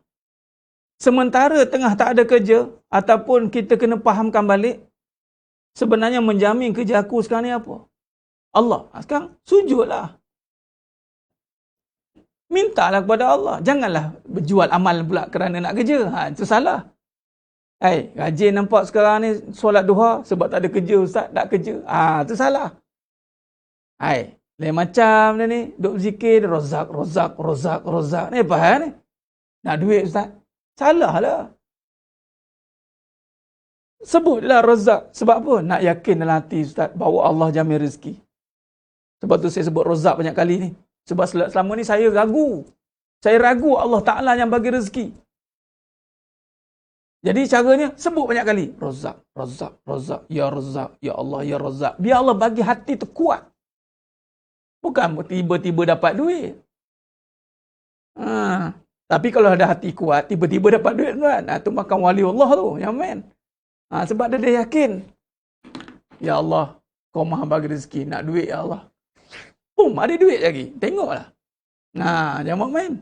Speaker 3: Sementara tengah tak ada kerja, ataupun kita kena fahamkan balik, sebenarnya menjamin kerja aku sekarang ni apa? Allah. Sekarang sujudlah. Mintalah kepada Allah. Janganlah berjual amal pula kerana nak kerja. Itu salah. Rajin nampak sekarang ni solat duha sebab tak ada kerja, ustaz, tak kerja. Itu salah. Lain macam dia ni, duk berzikir, rozak. Ni apa hal ni? Nak duit, ustaz? Salah lah. Sebutlah Razak. Sebab apa? Nak yakin dalam hati Ustaz, bahawa Allah jamin rezeki. Sebab tu saya sebut Razak banyak kali ni. Sebab selama ni saya ragu. Saya ragu Allah Ta'ala yang bagi rezeki. Jadi caranya, sebut banyak kali. Razak, Razak, Razak, Ya Razak, Ya Allah, Ya Razak. Biar Allah bagi hati tu kuat. Bukan tiba-tiba dapat duit. Tapi kalau ada hati kuat, tiba-tiba dapat duit kan. Tu makan wali Allah tu, yang main. Sebab dia yakin. Ya Allah, kau maha bagi rezeki. Nak duit ya Allah. Ada duit lagi. Tengoklah. Jangan main.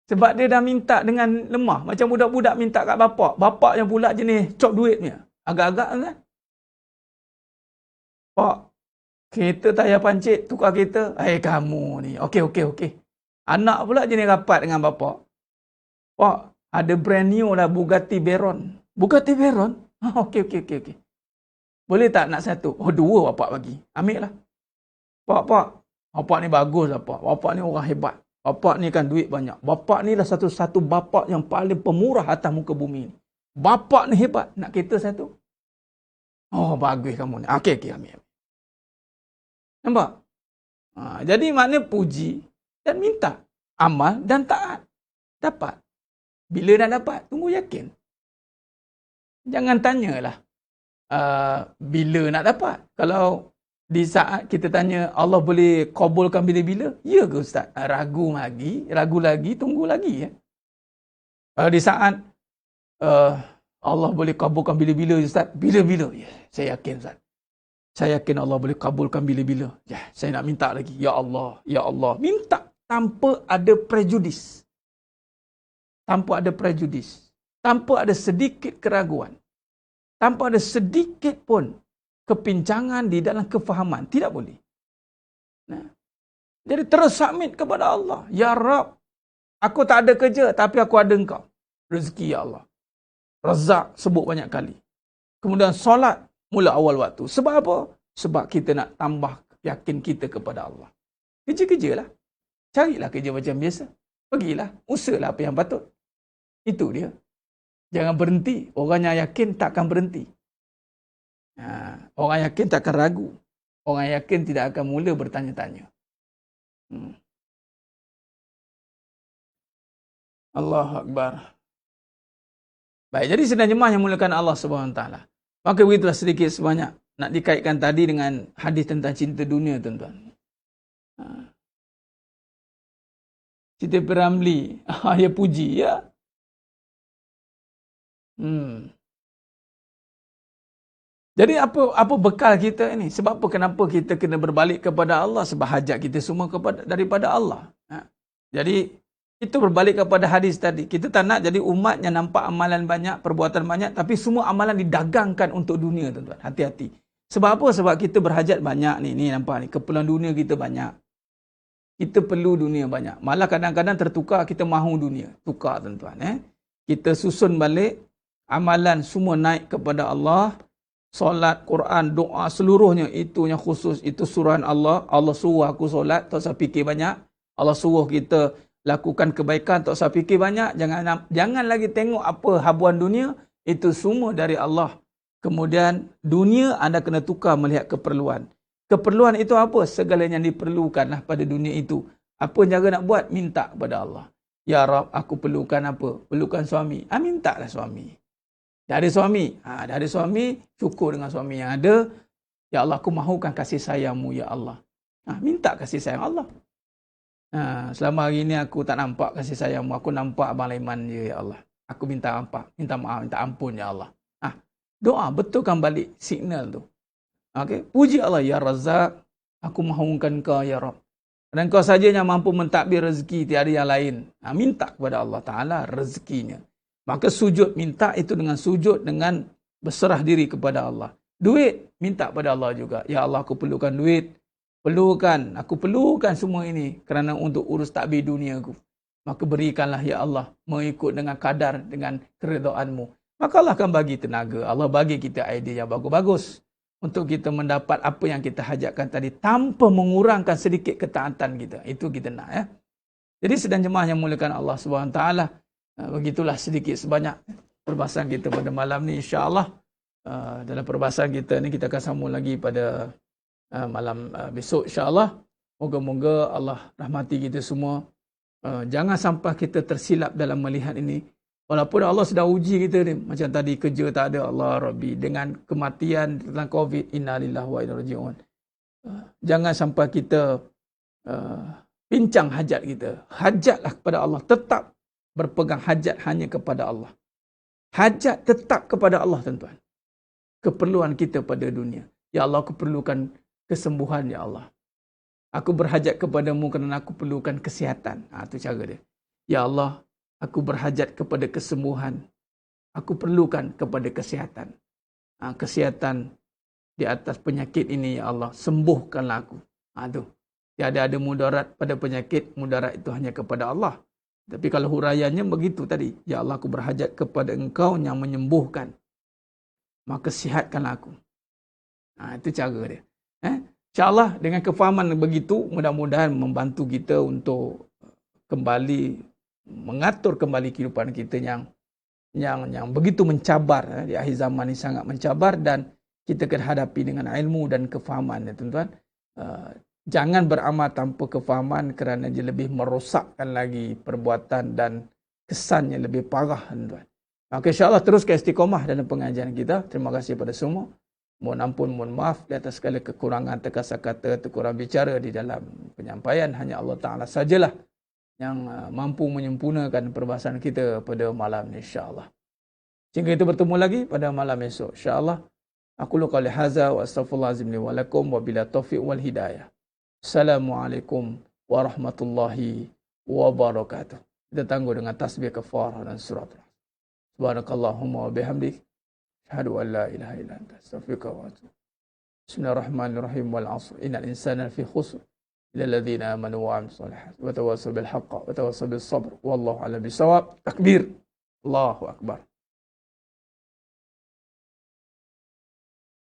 Speaker 3: Sebab dia dah minta dengan lemah. Macam budak-budak minta kat bapak. Bapak yang pula jenis cop duit punya. Agak-agak kan. Pak, kereta tayar pancit, tukar kereta. Kamu ni. Okey. Anak pula jenis rapat dengan bapak. Pak, ada brand new lah Bugatti Veyron. Bugatti Veyron? Okey. Boleh tak nak satu? Dua bapak bagi. Ambil lah. Pak, bapak ni bagus lah pak. Bapak ni orang hebat. Bapak ni kan duit banyak. Bapak ni lah satu-satu bapak yang paling pemurah atas muka bumi ni. Bapak ni hebat. Nak kereta satu? Bagus kamu ni. Okey, ambil. Nampak? Jadi maknanya puji dan minta. Amal dan taat. Dapat. Bila nak dapat? Tunggu yakin. Jangan tanyalah bila nak dapat. Kalau di saat kita tanya Allah boleh kabulkan bila-bila, ya ke Ustaz? Ragu lagi, tunggu lagi. Kalau di saat Allah boleh kabulkan bila-bila Ustaz, bila-bila? Ya, saya yakin Ustaz. Saya yakin Allah boleh kabulkan bila-bila. Ya, saya nak minta lagi. Ya Allah. Minta tanpa ada prejudis. Tanpa ada sedikit keraguan. Tanpa ada sedikit pun kepincangan di dalam kefahaman. Tidak boleh. Jadi terus submit kepada Allah. Ya Rab, aku tak ada kerja tapi aku ada engkau. Rezeki ya Allah. Razak sebut banyak kali. Kemudian solat mula awal waktu. Sebab apa? Sebab kita nak tambah yakin kita kepada Allah. Kerja-kerjalah. Carilah kerja macam biasa. Pergilah. Usahalah apa yang patut. Itu dia. Jangan berhenti. Orang yang yakin takkan berhenti. Orang yakin takkan ragu. Orang yakin tidak akan mula bertanya-tanya. Allahu Akbar. Baik, jadi sedang jemaah yang mulakan Allah SWT. Maka begitulah sedikit sebanyak. Nak dikaitkan tadi dengan hadis tentang cinta dunia, tuan-tuan. Siti Piramli. Dia puji, ya. Jadi apa bekal kita ini? Sebab apa kenapa kita kena berbalik kepada Allah? Sebab hajat kita semua daripada Allah. Jadi itu berbalik kepada hadis tadi. Kita tak nak jadi umat yang nampak amalan banyak, perbuatan banyak, tapi semua amalan didagangkan untuk dunia, tuan-tuan. Hati-hati. Sebab apa? Sebab kita berhajat banyak ni. Ni nampak ni. Keperluan dunia kita banyak. Kita perlu dunia banyak. Malah kadang-kadang tertukar kita mahu dunia. Tukar, tuan-tuan. Kita susun balik. Amalan semua naik kepada Allah. Solat, Quran, doa, seluruhnya itu yang khusus. Itu suruhan Allah. Allah suruh aku solat, tak usah fikir banyak. Allah suruh kita lakukan kebaikan, tak usah fikir banyak. Jangan lagi tengok apa habuan dunia. Itu semua dari Allah. Kemudian dunia anda kena tukar melihat keperluan. Keperluan itu apa? Segala yang diperlukanlah pada dunia itu. Apa cara nak buat? Minta kepada Allah. Ya Rab, aku perlukan apa? Perlukan suami. Minta lah suami. Dah ada suami. Dah ada suami, syukur dengan suami yang ada. Ya Allah, aku mahukan kasih sayangmu, Ya Allah. Minta kasih sayang Allah. Selama hari ini aku tak nampak kasih sayangmu. Aku nampak Abang Laiman je, Ya Allah. Aku minta maaf, minta ampun, Ya Allah. Doa, betulkan balik signal tu. Okay? Puji Allah, Ya Razak. Aku mahukan kau, Ya Rab. Dan kau saja yang mampu mentadbir rezeki, tiada yang lain. Minta kepada Allah Ta'ala rezekinya. Maka sujud minta itu dengan sujud, dengan berserah diri kepada Allah. Duit, minta kepada Allah juga. Ya Allah, aku perlukan duit. Aku perlukan semua ini kerana untuk urus takbir dunia aku. Maka berikanlah ya Allah, mengikut dengan kadar, dengan keredaanmu. Maka Allah akan bagi tenaga. Allah bagi kita idea yang bagus-bagus. Untuk kita mendapat apa yang kita hajatkan tadi. Tanpa mengurangkan sedikit ketaatan kita. Itu kita nak. Jadi sedang jemaah yang mulakan Allah SWT. Begitulah sedikit sebanyak perbahasan kita pada malam ni, insya-Allah. dalam perbahasan kita ni, kita akan sambung lagi pada malam besok insya-Allah. Moga-moga Allah rahmati kita semua. Jangan sampai kita tersilap dalam melihat ini. Walaupun Allah sedang uji kita ni, macam tadi kerja tak ada, Allah Rabbi, dengan kematian tentang COVID, inna lillahi wa inna ilaihi raji'un. Jangan sampai kita pincang hajat kita. Hajatlah kepada Allah, tetap berpegang hajat hanya kepada Allah. Hajat tetap kepada Allah, tuan-tuan. Keperluan kita pada dunia. Ya Allah, aku perlukan kesembuhan, ya Allah. Aku berhajat kepadamu kerana aku perlukan kesihatan. Itu cara dia. Ya Allah, aku berhajat kepada kesembuhan. Aku perlukan kepada kesihatan. Kesihatan di atas penyakit ini, ya Allah. Sembuhkanlah aku. Itu. Tiada ada mudarat pada penyakit. Mudarat itu hanya kepada Allah. Tapi kalau huraiannya begitu tadi. Ya Allah, aku berhajat kepada Engkau yang menyembuhkan. Maka sihatkanlah aku. Itu cara dia. InsyaAllah dengan kefahaman begitu, mudah-mudahan membantu kita untuk kembali mengatur kembali kehidupan kita yang begitu mencabar di akhir zaman ini, sangat mencabar, dan kita kena hadapi dengan ilmu dan kefahaman, ya tuan-tuan. Jangan beramal tanpa kefahaman kerana dia lebih merosakkan lagi perbuatan dan kesannya lebih parah, tuan-tuan. Maka insya-Allah teruskan istiqamah dalam pengajian kita. Terima kasih pada semua. Mohon ampun, mohon maaf di atas segala kekurangan, terkasar kata, terkurang bicara di dalam penyampaian. Hanya Allah Ta'ala sajalah yang mampu menyempurnakan perbahasan kita pada malam ini, insya-Allah. Sehingga kita bertemu lagi pada malam esok, insya-Allah. Aku qouli hadza wa astaghfirullahalazim li wa lakum wa bila taufiq wal hidayah. Assalamualaikum warahmatullahi wabarakatuh. Kita tangguh dengan tasbih kafarah dan surat. Subhanakallahumma wa bihamdik, asyhadu an la ilaha illa anta, astaghfiruka wa atubu. Bismillahirrahmanirrahim. Wal 'asr innal insana lafi khusr illa alladhina amanu wa 'amilus solihat wa tawassaw bil haqqi wa tawassaw bis sabr wallahu a'lam bis shawab. Takbir. Allahu akbar.